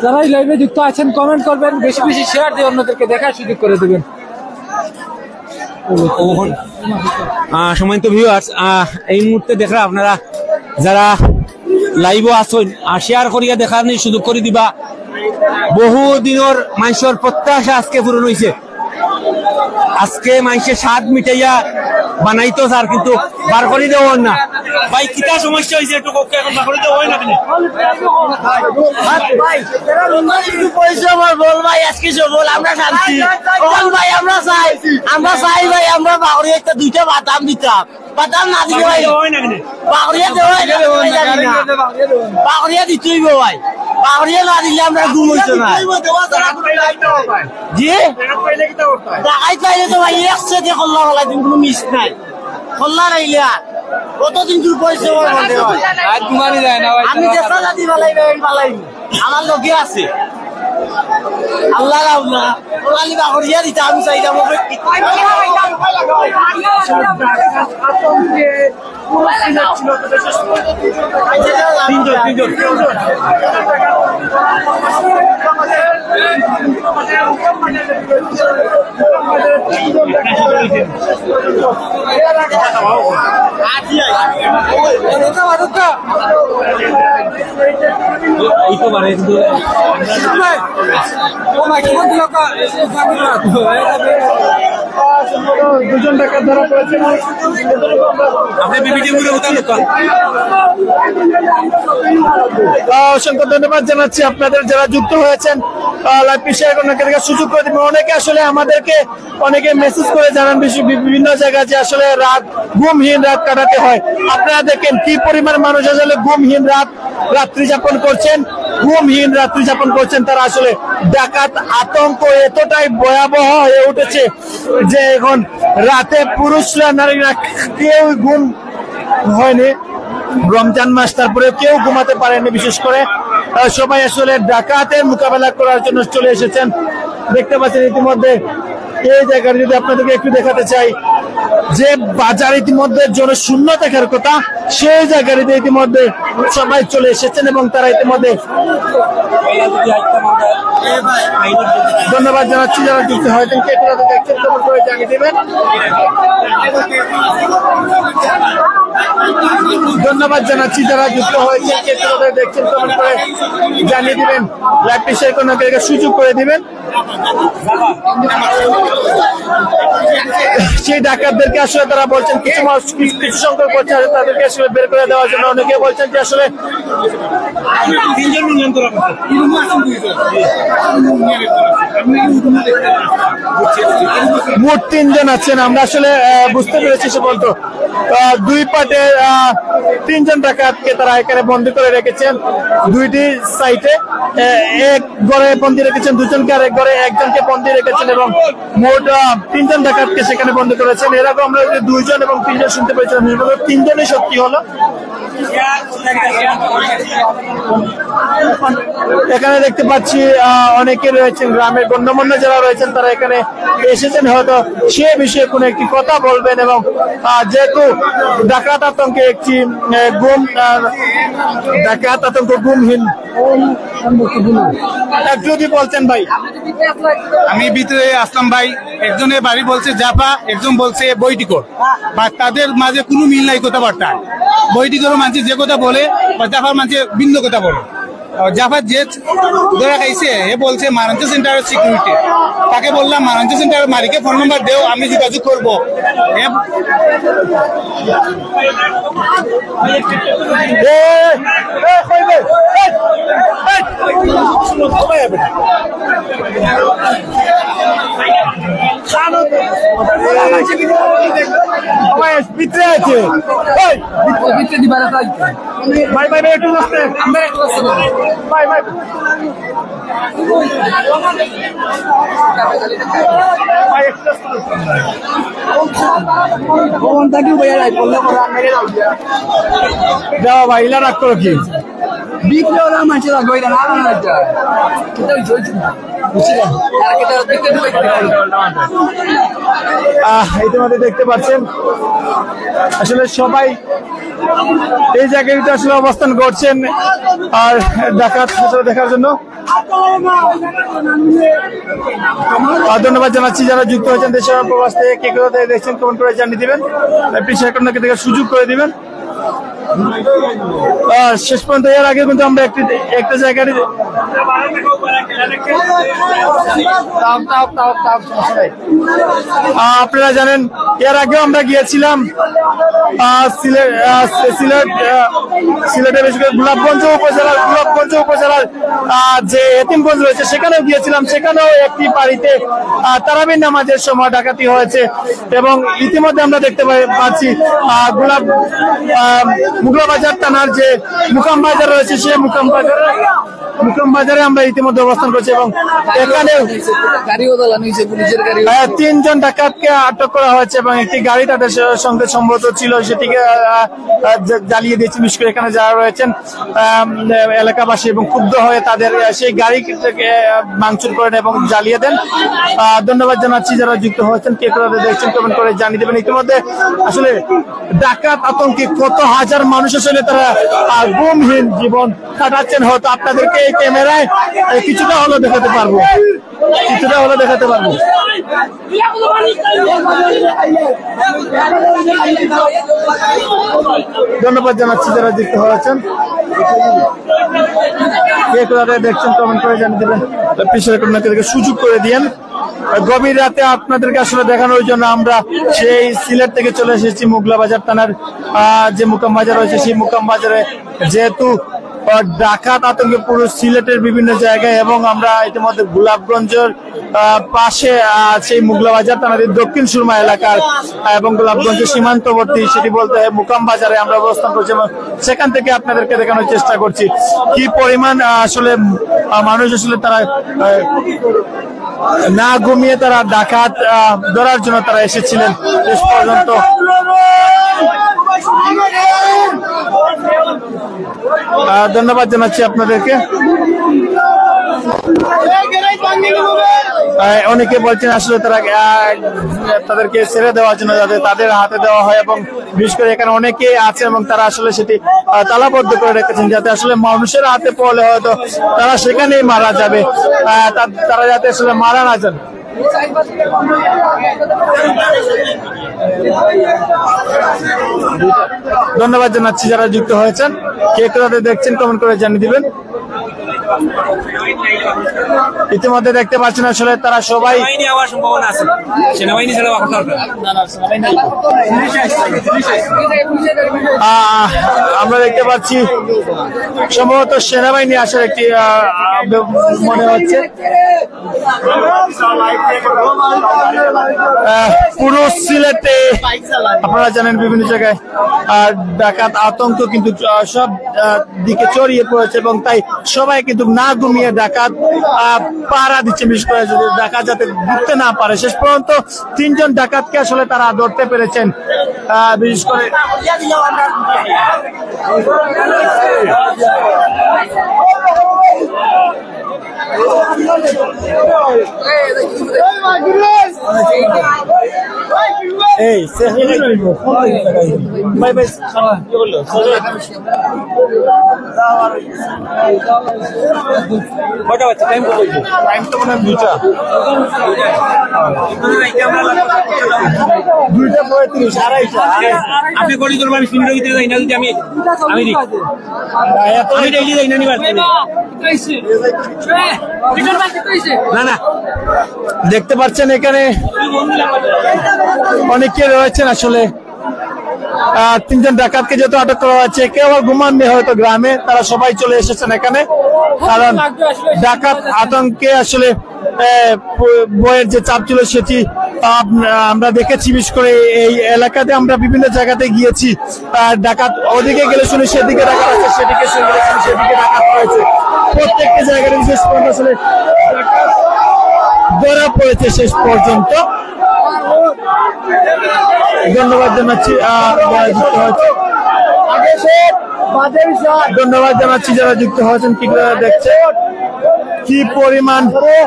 যারা এই লাইভে যুক্ত আছেন কমেন্ট করবেন, বেশি বেশি শেয়ার দিয়ে অন্যদেরকে দেখার সুযোগ করে দেবেন। সম্মানিত ভিউয়ার্স, এই মুহূর্তে দেখরা আপনারা যারা লাইভও আসুন আর শেয়ার করিয়া দেখার সুযোগ করে দিবা। বহু দিনের মানুষের প্রত্যাশা আজকে পূরণ হয়েছে। আজকে মানুষের স্বাদ মিটাইয়া বানাইতো স্যার, কিন্তু বার করে দেওয়ার না। ভাই কিতা সমস্যা হয়েছে একটু পক্ষে এখন বার করে দেওয়া হয় না কেন? আমরা চাই ভাই, আমরা বাহরি একটা 2টা বাদাম দিতাম, বাদাম না দিলে ভাই বাহরিয়া দেওয়া বাহরিয়া দিতেই ভাই, বাহরিয়া না দিলে আমরা ঘুম হইতো না। জি দেখাই চাইলে তো ভাই একসাথে খোল্লা হলাই দিন, কোনো মিস নাই। খোল্লা রাইলে কতদিন দূর পয়সা আমি চেষ্টা জাতি ভালাই ভালাই আমার লোকে আছে। আল্লাহ ওলালি বাহরিয়া দিতে আমি চাই যাবো। দুজন ডাকাত ধরা পড়েছে। অসংখ্য ধন্যবাদ জানাচ্ছি আপনাদের যারা যুক্ত হয়েছেন। সুযোগ করে দিবেন। অনেকে আসলে আমাদেরকে অনেকে মেসেজ করে জানান বিভিন্ন জায়গায় যে আসলে ঘুমহীন রাত কাটাতে হয়। আপনারা দেখেন কি পরিমাণ মানুষ আসলে ঘুমহীন রাত্রি যাপন করছেন, ঘুমহীন রাত্রি যাপন করছেন। তারা আসলে ডাকাত আতঙ্ক এতটাই ভয়াবহ হয়ে উঠেছে যে এখন রাতে পুরুষরা নারীরা কেউ ঘুম হয়নি। রমজান মাস, তারপরে কেউ ঘুমাতে পারেনি। বিশেষ করে সবাই আসলে ডাকাতের মোকাবেলা করার জন্য চলে এসেছেন। দেখতে পাচ্ছেন ইতিমধ্যে এই জায়গাটা যদি আপনাদেরকে একটু দেখাতে চাই, যে বাজার ইতিমধ্যে জনশূন্য দেখার কথা, সেই জায়গাটিতে ইতিমধ্যে সবাই চলে এসেছেন এবং তারা ইতিমধ্যে ধন্যবাদ জানাচ্ছি যারা যুক্ত হয়েছেন। কে কোথা দেখছেন কমেন্ট করে জানিয়ে দেবেন। ধন্যবাদ জানাচ্ছি যারা যুক্ত হয়েছেন, কে কোথা দেখছেন কমেন্ট করে জানিয়ে দিবেন। লাইভটি শেয়ার করে আপনাদেরকে সুযোগ করে দিবেন। সেই ডাকাতদেরকে আসলে তারা বলছেন কিছু সংখ্যক বলছে তাদেরকে আসলে বের করে দেওয়ার জন্য। অনেকে বলছেন যে আসলে মোট 3 জন আছেন। আমরা আসলে বুঝতে পেরেছি সে বলতো 2 পার্টে 3 জন ডাকাতকে তারা এখানে বন্দী করে রেখেছেন। 2টি সাইটে এক ঘরে বন্দী রেখেছেন, 2 জনকে, আর এক ঘরে 1 জনকে বন্দী রেখেছেন এবং মোট 3 জন ডাকাতকে সেখানে বন্দী করেছেন। এরকম আমরা 2 জন এবং 3 জন শুনতে পেয়েছিলাম, 3 জনই সত্যি হলো। এখানে দেখতে পাচ্ছি অনেকে রয়েছেন, গ্রামের গণ্যমান্য যারা রয়েছেন তারা এখানে এসেছেন, হয়তো সে বিষয়ে কোনো একটি কথা বলবেন। এবং যেহেতু ডাকাত আতঙ্কে একটি ডাকাত আতঙ্ক ঘুমহীন, একটু যদি বলছেন ভাই। আমি ভিতরে আসলাম ভাই, একজনের বাড়ি বলছে জাপা, একজন বলছে বৈটিকর, বা তাদের মাঝে কোনো মিল নাই কথাবার্তা। বৈটিকর মানছে যে কথা বলে বা জাপার মানছে ভিন্ন কথা বলে। জাফার যে ধরে খাইছে এ বলছে মারাঞ্চ সেন্টারের সিকিউরিটি, তাকে বললাম মারাঞ্চ সেন্টারের মালিকে ফোন নাম্বার দেও, আমি যোগাযোগ করবো। ভিতরে আছে ভাই ভাই ভাই একটু ভাই ভাই যাও ভাই ইলা রাখ করো কি বিক্রি ওরা মানুষের গইরা না না যায় কিন্তু ইতিমধ্যে দেখতে পাচ্ছেন আসলে সবাই এই জায়গাটিতে আসলে অবস্থান করছেন আর ডাকাত দেখার জন্য। ধন্যবাদ জানাচ্ছি যারা যুক্ত হয়েছেন দেশের প্রবাস থেকে, কে কোথায় দেখছেন কমেন্ট করে জানিয়ে দিবেন, আপনাকে দেখার সুযোগ করে দিবেন। শেষ পর্যন্ত এর আগে কিন্তু আমরা একটা জায়গায় আপনারা জানেন এর আগেও আমরা গিয়েছিলাম সিলেটের বেশি করে গোলাপগঞ্জ উপজেলার যে এতিমগঞ্জ রয়েছে সেখানেও গিয়েছিলাম। সেখানেও একটি বাড়িতে তারাবির নামাজের সময় ডাকাতি হয়েছে এবং ইতিমধ্যে আমরা দেখতে পাচ্ছি মুগলা বাজার থানার যে মুকাম বাজার রয়েছে সেই মুকাম বাজারে আমরা ইতিমধ্যে অবস্থান করছি এবং এখানে 3জন ডাকাতকে আটক করা হয়েছে এবং একটি গাড়ি তাদের সঙ্গে সম্ভবত ছিল সেটিকে জ্বালিয়ে দিয়েছে। বিশেষ করে এখানে যারা রয়েছেন এলাকাবাসী এবং ক্ষুব্ধ হয়ে তাদের সেই গাড়িকে ভাঙচুর করেন এবং জ্বালিয়ে দেন। ধন্যবাদ জানাচ্ছি যারা যুক্ত হয়েছেন, কে করে দেখছেন কমেন্ট করে জানিয়ে দেবেন। ইতিমধ্যে আসলে ডাকাত আতঙ্কে কত হাজার মানুষ আসলে তারা গুমহীন জীবন কাটাচ্ছেন। হয়তো আপনাদেরকে এই ক্যামেরায় কিছুটা হলো দেখাতে পারবো। ধন্যবাদ জানাচ্ছি যারা যুক্ত হয়েছেন, কে কোথায় দেখছেন কমেন্ট করে জানিয়ে দেবেন, আপনাদেরকে সুযোগ করে দিয়েন। গভীর রাতে আপনাদেরকে আসলে দেখানোর জন্য আমরা সেই সিলেট থেকে চলে এসেছি মুগলা বাজার থানার যে মুকাম বাজার রয়েছে সেই মুকাম বাজারে, যেহেতু ডাকাত আতঙ্কে পুরো সিলেটের বিভিন্ন জায়গায় এবং আমরা ইতিমধ্যে গোলাপগঞ্জের পাশে সেই মুগলা বাজার থানার দক্ষিণ সুরমা এলাকার এবং গোলাপগঞ্জের সীমান্তবর্তী সেটি বলতে মুকাম বাজারে আমরা অবস্থান করছি এবং সেখান থেকে আপনাদেরকে দেখানোর চেষ্টা করছি কি পরিমাণ আসলে মানুষ আসলে তারা না ঘুমিয়ে তারা ডাকাত ধরার জন্য তারা এসেছিলেন শেষ পর্যন্ত। ধন্যবাদ জানাচ্ছি আপনাদেরকে। অনেকে বলছেন আসলে তাদেরকে ছেড়ে দেওয়ার জন্য যাতে তাদের হাতে দেওয়া হয় এবং বিশেষ করে এখানে অনেকে আছে এবং তারা আসলে সেটি তালাবদ্ধ করে রেখেছেন যাতে আসলে মানুষের হাতে পড়লে হয়তো তারা সেখানেই মারা যাবে, তারা যাতে আসলে মারা না যান। ধন্যবাদ জানাচ্ছি যারা যুক্ত হয়েছেন, কে কোথায় দেখছেন কমেন্ট করে জানিয়ে দিবেন। ইতিমধ্যে দেখতে পাচ্ছেন আসলে তারা সবাই আমরা দেখতে পাচ্ছি সম্ভবত সেনাবাহিনী আসার একটি মনে হচ্ছে। পুরো সিলেটে আপনারা জানেন বিভিন্ন জায়গায় ডাকাত আতঙ্ক কিন্তু সব দিকে ছড়িয়ে পড়েছে এবং তাই সবাই কিন্তু না ঘুমিয়ে ডাকাত পাহারা দিচ্ছে, বিশেষ করে ডাকাত যাতে ঢুকতে না পারে। শেষ পর্যন্ত 3জন ডাকাতকে আসলে তারা ধরতে পেরেছেন, বিশেষ করে এই ভাই ভাই কি বললো কটা বাচ্চা টাইম কত হইছে? টাইম তো মনে হয় দুইটা 2:35 আড়াইটা আপনি কলি করবেন আমি সিনিয়র ভিতরে যাই না যদি আমি ডেইলি যাই না নিবার না না দেখতে পাচ্ছেন এখানে অনেকে রয়েছেন আসলে 3 জন ডাকাতকে যেহেতু আটক করা হয়েছে কেউ আবার ঘুমাননি হয়তো গ্রামে তারা সবাই চলে এসেছেন এখানে কারণ ডাকাত আতঙ্কে আসলে বইয়ের যে চাপ ছিল সেটি আমরা দেখেছি বিশেষ করে এই এলাকাতে আমরা বিভিন্ন জায়গাতে গিয়েছি ডাকাত ওদিকে গেলে শুনি সেদিকে ডাকাত আছে সেদিকে সেদিকে ডাকাত রয়েছে প্রত্যেকটি জায়গায় বিশেষ করে আসলে ধরা পড়েছে শেষ পর্যন্ত ধন্যবাদ জানাচ্ছি ধন্যবাদ জানাচ্ছি যারা যুক্ত হয়েছেন কি দেখছে কি পরিমাণ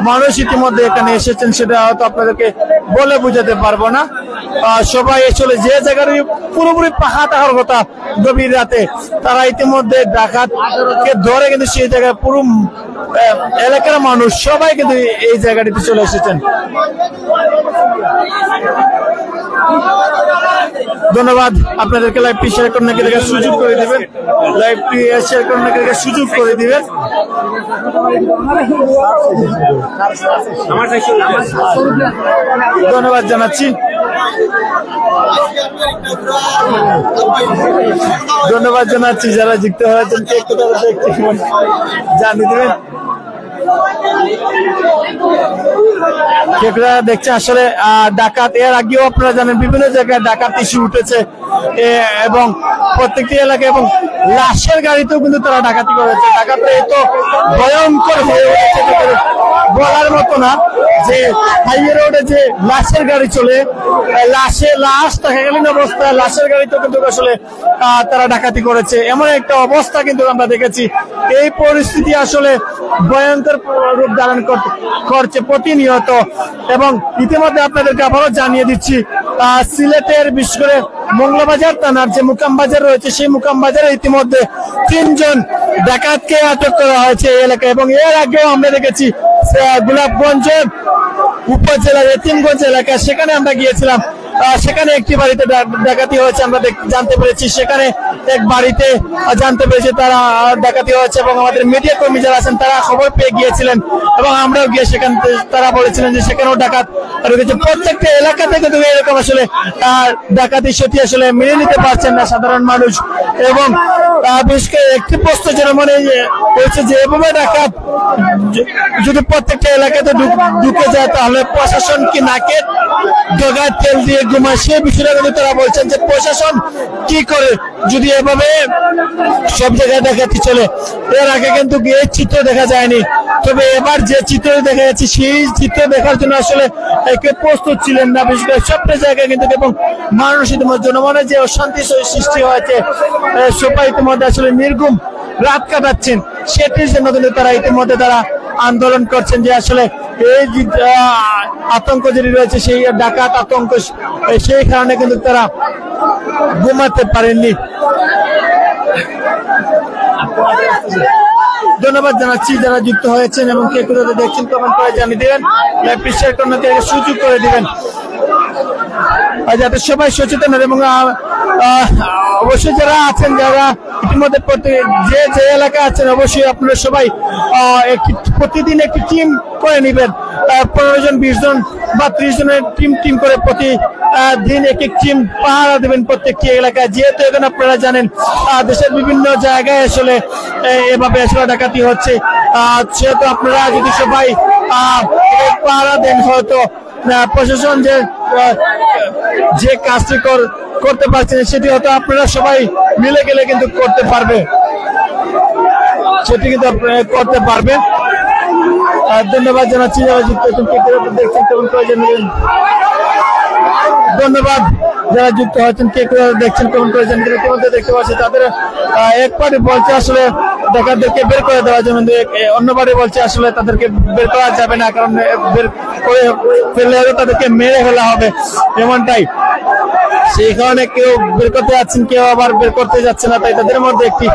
মানুষ ইতিমধ্যে এখানে এসেছেন সেটা হয়তো আপনাদেরকে বলে বুঝাতে পারবো না সবাই আসলে যে জায়গার পুরোপুরি পাহা থাকার কথা গভীর রাতে তারা ইতিমধ্যে ডাকাতকে ধরে কিন্তু সেই জায়গায় পুরো এলাকার মানুষ সবাই কিন্তু এই জায়গাটিতে চলে এসেছেন ধন্যবাদ আপনাদেরকে লাইভটি শেয়ার করে নাকি দেখার সুযোগ করে দিবেন লাইভটি শেয়ার করে নাকি দেখার সুযোগ করে দিবেন ধন্যবাদ জানাচ্ছি ধন্যবাদ জানাচ্ছি যারা যুক্ত হয়েছেন একটু জানিয়ে দিবেন দেখছে আসলে ডাকাত এর আগেও আপনারা জানেন বিভিন্ন জায়গায় ডাকাত ইস্যু উঠেছে এবং প্রত্যেকটি এলাকায় এবং লাশের গাড়িতেও কিন্তু তারা ডাকাতি করেছে ডাকাতরা এত ভয়ঙ্কর হয়ে উঠেছে বলার মতো না যে হাইওয়ে রোডে যে লাশের গাড়ি চলে লাশ থাকাকালীন অবস্থায় লাশের গাড়িতেও কিন্তু আসলে তারা ডাকাতি করেছে এমন একটা অবস্থা কিন্তু আমরা দেখেছি এই পরিস্থিতি আসলে ভয়ঙ্কর রূপ ধারণ করছে প্রতিনিয়ত এবং ইতিমধ্যে আপনাদেরকে আবারও জানিয়ে দিচ্ছি সিলেটের বিশেষ করে মংলাবাজার থানার যে মুকাম বাজার রয়েছে সেই মুকাম বাজারে ইতিমধ্যে 3 জন ডাকাতকে আটক করা হয়েছে এই এলাকায় এবং এর আগেও আমরা দেখেছি গোলাপগঞ্জ উপজেলার এতিমগঞ্জ এলাকা সেখানে আমরা গিয়েছিলাম সেখানে একটি বাড়িতে ডাকাতি হয়েছে আমরা জানতে পেরেছি সেখানে এক বাড়িতে জানতে পেরেছি তারা ডাকাতি হয়েছে এবং আমাদের মিডিয়া কর্মী যারা আছেন তারা খবর পেয়ে গিয়েছিলেন এবং আমরাও গিয়ে সেখানে তারা বলেছিলেন যে সেখানেও ডাকাত রয়েছে প্রত্যেকটা এলাকাতে কিন্তু এরকম আসলে ডাকাতি সেটি আসলে মেনে নিতে পারছেন না সাধারণ মানুষ এবং বিশেষ করে একটি প্রশ্ন যেন মনে হয়েছে যে এভাবে ডাকাত যদি প্রত্যেকটা এলাকাতে ঢুকে যায় তাহলে প্রশাসন কি নাকে ডগা তেল দিয়ে ঘুমায় সেই বিষয়টা কিন্তু তারা বলছেন যে প্রশাসন কি করে যদি এভাবে সব জায়গায় ডাকাতি চলে এর আগে কিন্তু এই চিত্র দেখা যায়নি তবে এবার যে চিত্র দেখা যাচ্ছে সেই চিত্র দেখার জন্য আসলে কেউ প্রস্তুত ছিলেন না বিশেষ করে সবটা জায়গায় কিন্তু এবং মানুষ ইতিমধ্যে জনমনে যে অশান্তি সৃষ্টি হয়েছে সবাই ইতিমধ্যে আসলে নির্ঘুম রাত কাটাচ্ছেন সেটির জন্য কিন্তু তারা ইতিমধ্যে তারা আন্দোলন করছেন যে আসলে এই আতঙ্ক যেটি রয়েছে সেই ডাকাত আতঙ্ক সেই কারণে কিন্তু তারা ঘুমাতে পারেননি ধন্যবাদ জানাচ্ছি যারা যুক্ত হয়েছেন এবং কে কোথায় দেখছেন কমেন্ট করে জানিয়ে দিবেন লাইভ শেয়ার করে সুযোগ করে দিবেন যাতে সবাই সচেতন এবং অবশ্যই যারা আছেন যারা ইতিমধ্যে যে যে এলাকা আছেন অবশ্যই আপনারা সবাই প্রতিদিন একটি টিম করে নেবেন 15 জন 20 জন বা 30 জনের টিম করে প্রতিদিন এক টিম পাহারা দেবেন প্রত্যেকটি এলাকায় যেহেতু এখন আপনারা জানেন দেশের বিভিন্ন জায়গায় আসলে এভাবে আসলে ডাকাতি হচ্ছে সেহেতু আপনারা যদি সবাই পাহারা দেন হয়তো প্রশাসন যে কাজটি করতে পারছেন সেটি হয়তো আপনারা সবাই মিলে গেলে কিন্তু করতে পারবে সেটি কিন্তু আপনারা করতে পারবেন ধন্যবাদ জানাচ্ছি যারা যুক্ত দেখছেন কেমন করে জানিয়ে ধন্যবাদ যারা যুক্ত হয়েছেন কে দেখছেন কেমন করে জানিয়ে ইতিমধ্যে দেখতে পাচ্ছি তাদের এক পার্টি বলছে আসলে ডাকাতদেরকে বের করে দেওয়ার জন্য অন্য পার্টি বলছে আসলে তাদেরকে বের করা যাবে না কারণ বের করে ফেললে তাদেরকে মেরে ফেলা হবে এমনটাই সেই কারণে কেউ বের করতে যাচ্ছেন, কেউ আবার বের করতে যাচ্ছে না, তাই তাদের মধ্যে একটি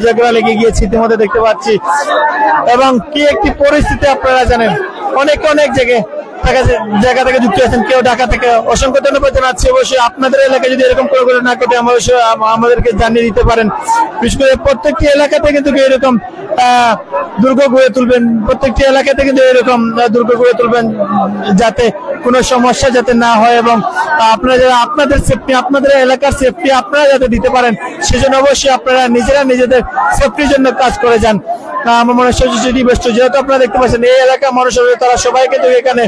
ঝগড়া লেগে গিয়েছে ইতিমধ্যে দেখতে পাচ্ছি। এবং কি একটি পরিস্থিতি আপনারা জানেন, অনেক জায়গা থেকে যুক্ত আছেন, কেউ ঢাকা থেকে। অসংখ্য ধন্যবাদ জানাচ্ছি। অবশ্যই আপনাদের এলাকায় যদি এরকম কোনো ঘটনা ঘটে আমাদেরকে জানিয়ে দিতে পারেন। বিশেষ করে প্রত্যেকটি এলাকাতে কিন্তু এরকম দুর্গ গড়ে তুলবেন, প্রত্যেকটি এলাকাতে কিন্তু এরকম দুর্গ গড়ে তুলবেন যাতে কোনো সমস্যা যাতে না হয়, এবং আপনারা যারা আপনাদের সেফটি, আপনাদের এলাকার সেফটি আপনারা যাতে দিতে পারেন, সেজন্য অবশ্যই আপনারা নিজেরা নিজেদের সেফটির জন্য কাজ করে যান। আমার মনে হয় যেহেতু আপনারা দেখতে পাচ্ছেন এই এলাকার মানুষ, তারা সবাই কিন্তু এখানে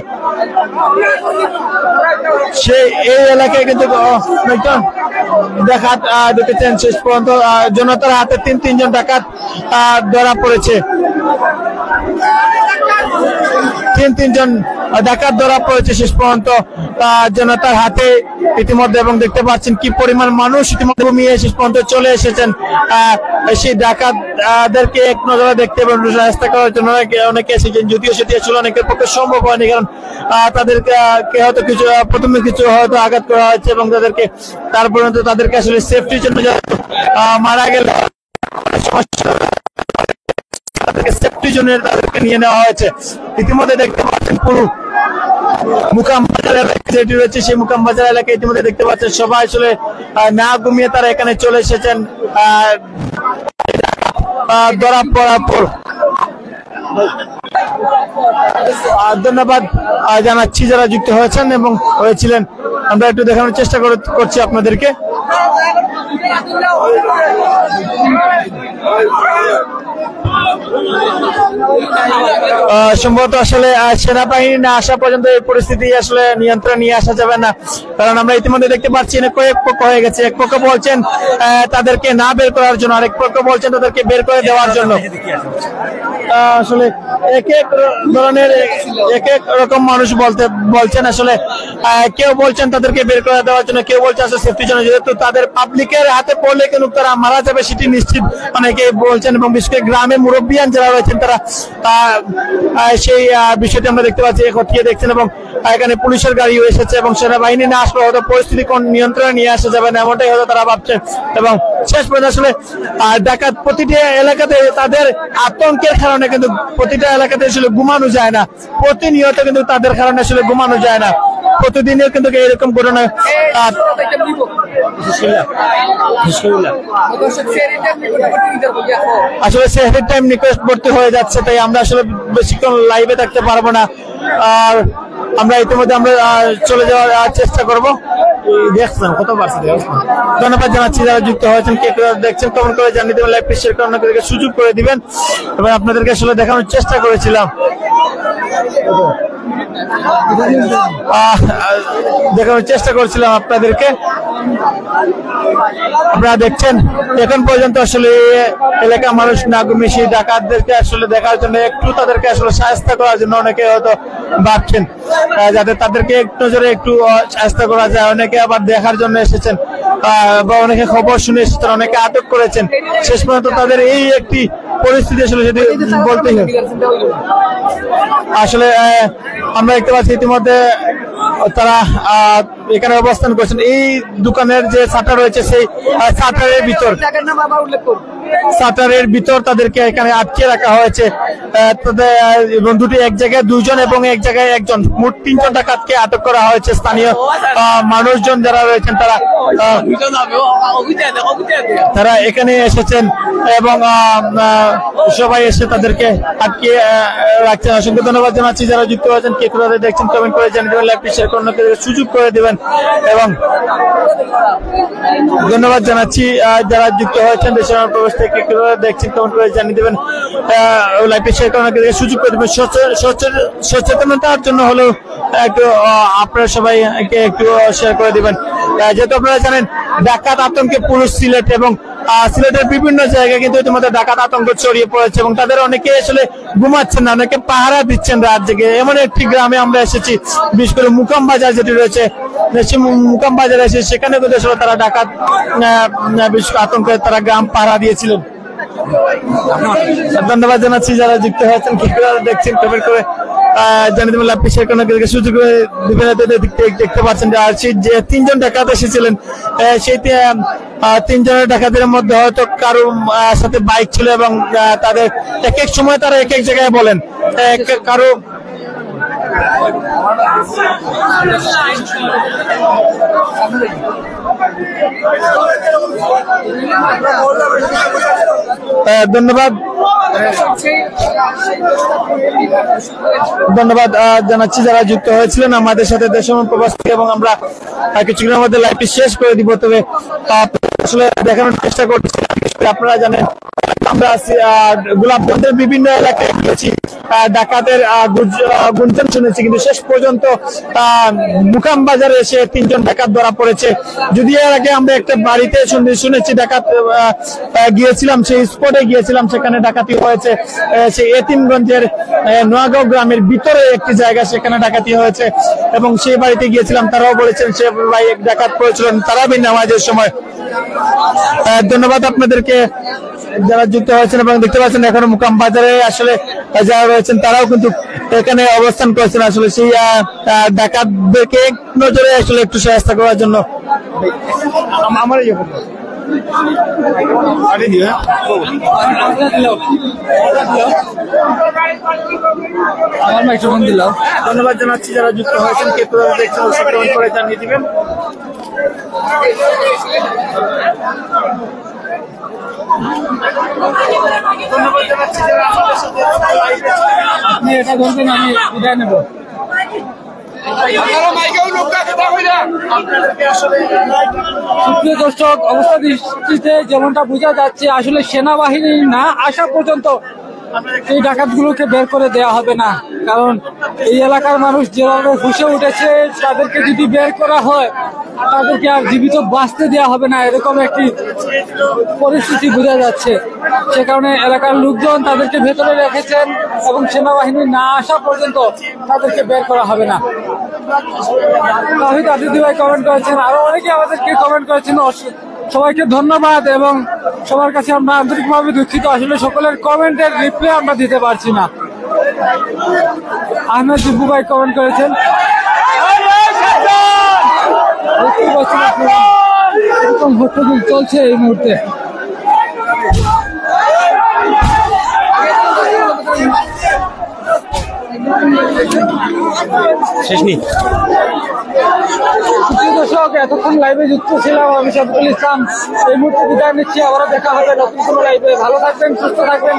এই এলাকায় কিন্তু ডাকাত দেখেছেন। শেষ পর্যন্ত জনতার হাতে তিনজন ডাকাত ধরা পড়েছে, তিনজন ডাকাত ধরা পড়েছে শেষ পর্যন্ত জনতার হাতে ইতিমধ্যে। এবং দেখতে পাচ্ছেন কি পরিমাণ মানুষ ইতিমধ্যে ঘুমিয়ে শেষ পর্যন্ত চলে এসেছেন সেই ডাকাতদেরকে এক নজরে দেখতে এবং রাস্তা করার জন্য অনেকে এসেছেন, যদিও সেটি আসলে অনেকের পক্ষে সম্ভব হয়নি, কারণ তাদেরকে হয়তো প্রথমে কিছু হয়তো আঘাত করা হয়েছে এবং তারপরে তাদেরকে আসলে সেফটির জন্য মারা গেলে তাদেরকে সেফটির জন্য তাদেরকে নিয়ে নেওয়া হয়েছে। ইতিমধ্যে দেখতে পাচ্ছেন পুরো মুকাম বাজার যেটি রয়েছে সেই মুকাম বাজার এলাকায় ইতিমধ্যে দেখতে পাচ্ছেন সবাই আসলে না ঘুমিয়ে তারা এখানে চলে এসেছেন ধরা পড়ার পর। ধন্যবাদ জানাচ্ছি যারা যুক্ত হয়েছেন এবং হয়েছিলেন। আমরা একটু দেখানোর চেষ্টা করছি আপনাদেরকে। সম্ভবত আসলে সেনাবাহিনী না আসা পর্যন্ত এই পরিস্থিতি আসলে নিয়ন্ত্রণ নিয়ে আসা যাবে না, কারণ আমরা ইতিমধ্যে দেখতে পাচ্ছি কয়েক পক্ষ হয়ে গেছে। এক পক্ষ বলছেন তাদেরকে না বের করার জন্য, আরেক পক্ষ বলছেন তাদেরকে বের করে দেওয়ার জন্য। আসলে এক এক ধরনের এক এক রকম মানুষ বলছেন। আসলে কেউ বলছেন তাদেরকে বের করে দেওয়ার জন্য, কেউ বলছেন আসলে সেফটির জন্য, যেহেতু তাদের পাবলিকের হাতে পড়লে কিন্তু তারা মারা যাবে সেটি নিশ্চিত অনেকে বলছেন। এবং বিশেষ করে গ্রামে মুরব্বিয়ান যারা রয়েছেন তারা সেই বিষয়টি আমরা দেখতে পাচ্ছি খতিয়ে দেখছেন। এবং এখানে পুলিশের গাড়িও এসেছে এবং সেনাবাহিনী না আসলে হয়তো পরিস্থিতি কোন নিয়ন্ত্রণে নিয়ে আসা যাবে না, এমনটাই হয়তো তারা ভাবছেন। এবং শেষ পর্যন্ত আসলে ডাকাত প্রতিটি এলাকাতে তাদের আতঙ্কের কারণে কিন্তু প্রতিটা এলাকাতে আসলে ঘুমানো যায় না, প্রতিনিয়ত কিন্তু তাদের কারণে আসলে ঘুমানো যায় না, প্রতিদিনও কিন্তু এরকম ঘটনা। আসলে সেহরির টাইম নিকটবর্তী হয়ে যাচ্ছে, তাই আমরা আসলে বেশিক্ষণ লাইভে থাকতে পারবো না। আর আমরা ইতিমধ্যে আমরা চলে যাওয়ার চেষ্টা করবো। দেখছেন কত পারছে। ধন্যবাদ জানাচ্ছি যারা যুক্ত হয়েছেন, কে দেখছেন কমেন্ট করে জানিয়ে দেবেন, লাইভ শেয়ার করে অন্যদেরকে সুযোগ করে দিবেন। এবং আপনাদেরকে আসলে দেখানোর চেষ্টা করেছিলাম, দেখানোর চেষ্টা করছিলাম আপনাদেরকে। আপনারা দেখছেন এখন পর্যন্ত আসলে এলাকার মানুষ না ঘুমিয়ে সেই ডাকাতদেরকে আসলে দেখার জন্য, একটু তাদেরকে আসলে সাহায্য করার জন্য অনেকে হয়তো ভাবছেন যাতে তাদেরকে এক নজরে একটু সাহায্য করা যায়। অনেকে আবার দেখার জন্য এসেছেন বা অনেকে খবর শুনে এসেছেন, অনেকে আটক করেছেন। শেষ পর্যন্ত তাদের এই একটি পরিস্থিতি আসলে যদি বলতেই হয়। আসলে আমরা দেখতে পাচ্ছি ইতিমধ্যে তারা এখানে অবস্থান করছেন। এই দোকানের যে শাটার রয়েছে সেই শাটারের ভিতর তাদেরকে এখানে আটকে রাখা হয়েছে। এবং দুটি এক জায়গায় দুইজন এবং এক জায়গায় একজন, মোট তিনজন ডাকাতকে আটক করা হয়েছে। স্থানীয় মানুষজন যারা রয়েছেন তারা এখানে এসেছেন এবং সবাই এসে তাদেরকে আটকে রাখছেন। অসংখ্য ধন্যবাদ জানাচ্ছি যারা যুক্ত হয়েছেন, কে কোথা থেকে দেখছেন কমেন্ট করে জানিয়ে দেবেন, লাইভ শেয়ার করে সুযোগ করে দেবেন। এবং ধন্যবাদ জানাচ্ছি যারা যুক্ত হয়েছেন দেশের প্রবেশ থেকে দেখছেন কমেন্ট করে জানিয়ে দেবেন, লাইভ শেয়ার করে সুযোগ করে দেবেন। সচেতনতার জন্য হলেও একটু আপনারা সবাই একটু শেয়ার করে দিবেন। যেহেতু আপনারা জানেন ডাকাত আতঙ্কে পুরো সিলেট এবং সিলেটের বিভিন্ন জায়গায় কিন্তু ইতিমধ্যে ডাকাত আতঙ্ক ছড়িয়ে পড়েছে এবং তাদের অনেকে আসলে ঘুমাচ্ছেন না, অনেকে পাহারা দিচ্ছেন রাত জেগে। এমন একটি গ্রামে আমরা এসেছি, বিশেষ করে মুকাম বাজার যেটি রয়েছে, মুকাম বাজারে এসে সেখানে কিন্তু আসলে তারা ডাকাত আতঙ্কে তারা গ্রাম পাহারা দিয়েছিলেন। ধন্যবাদ জানাচ্ছি যারা যুক্ত হয়েছেন, কি দেখছেন কমেন্ট করে জানিয়ে দেবেন লাইভ শেয়ার করার ক্ষেত্রে সুযোগ করে দিবেন। দেখতে পাচ্ছেন যে আর সেই যে 3 জন ডাকাত এসেছিলেন সেই 3 জনের ডাকাতের মধ্যে হয়তো কারো সাথে বাইক ছিল এবং তাদের এক এক সময় তারা এক এক জায়গায় বলেন কারো ধন্যবাদ জানাচ্ছি যারা যুক্ত হয়েছিলেন আমাদের সাথে দেশ এবং প্রবাস থেকে, এবং আমরা কিছুক্ষণের মধ্যে লাইভটি শেষ করে দিব। তবে আসলে দেখানোর চেষ্টা করছি, আপনারা জানেন আমরা গোলাপগঞ্জের বিভিন্ন এলাকায় গিয়েছি, ডাকাতের গুঞ্জন শুনেছি, কিন্তু শেষ পর্যন্ত মুকাম বাজারে এসে 3 জন ডাকাত ধরা পড়েছে। যদি এর আগে আমরা একটা বাড়িতে শুনেছি ডাকাত গিয়েছিলাম, সেই স্পটে গিয়েছিলাম, সেখানে ডাকাতি হয়েছে। সেই এতিমগঞ্জের নোয়াগাঁও গ্রামের ভিতরে একটি জায়গা, সেখানে ডাকাতি হয়েছে এবং সেই বাড়িতে গিয়েছিলাম, তারাও বলেছেন সে ভাই ডাকাত করেছিলেন তারাবির নামাজের সময়। ধন্যবাদ আপনাদেরকে যারা যুক্ত হয়েছেন এবং দেখতে পাচ্ছেন এখনো মুকাম বাজারে আসলে যারা রয়েছেন তারাও কিন্তু এখানে অবস্থান করেছেন আসলে সেই ডাকাতদেরকে এক নজরে আসলে একটু সহায়তা করার জন্য। আমার ধন্যবাদ জানাচ্ছি যারা যুক্ত হয়েছেন, কে দেখছেন কমেন্ট করে জানিয়ে দিবেন। আপনি এটা ধরবেন, আমি বিদায় নেব। সুপ্রিয় দর্শক, অবস্থা দৃষ্টিতে যেমনটা বোঝা যাচ্ছে আসলে সেনাবাহিনী না আসা পর্যন্ত এই ডাকাতগুলোকে বের করে দেওয়া হবে না, কারণ এই এলাকার মানুষ যেভাবে ফুঁসে উঠেছে তাদেরকে যদি বের করা হয় তাদেরকে আর জীবিত বাঁচতে দেওয়া হবে না, এরকম একটি পরিস্থিতি বোঝা যাচ্ছে। সে কারণে এলাকার লোকজন তাদেরকে ভেতরে রেখেছেন এবং সেনাবাহিনী না আসা পর্যন্ত তাদেরকে বের করা হবে না। তাহিদ আদিতি ভাই কমেন্ট করেছেন, আরো অনেকে আমাদেরকে কমেন্ট করেছেন, সবাইকে ধন্যবাদ এবং সবার কাছে আমরা আন্তরিকভাবে দুঃখিত, আসলে সকলের কমেন্টের রিপ্লাই আমরা দিতে পারছি না। আহমেদ দিব্বু ভাই কমেন্ট করেছেন, এরকম হট্টগোল চলছে এই মুহূর্তে। দর্শক, এতক্ষণ লাইভে যুক্ত ছিলাম আমি শফিকুল ইসলাম। এই মুহূর্তে বিদায় নিচ্ছি, আবারও দেখা হবে নতুন কোনো লাইভে। ভালো থাকবেন, সুস্থ থাকবেন।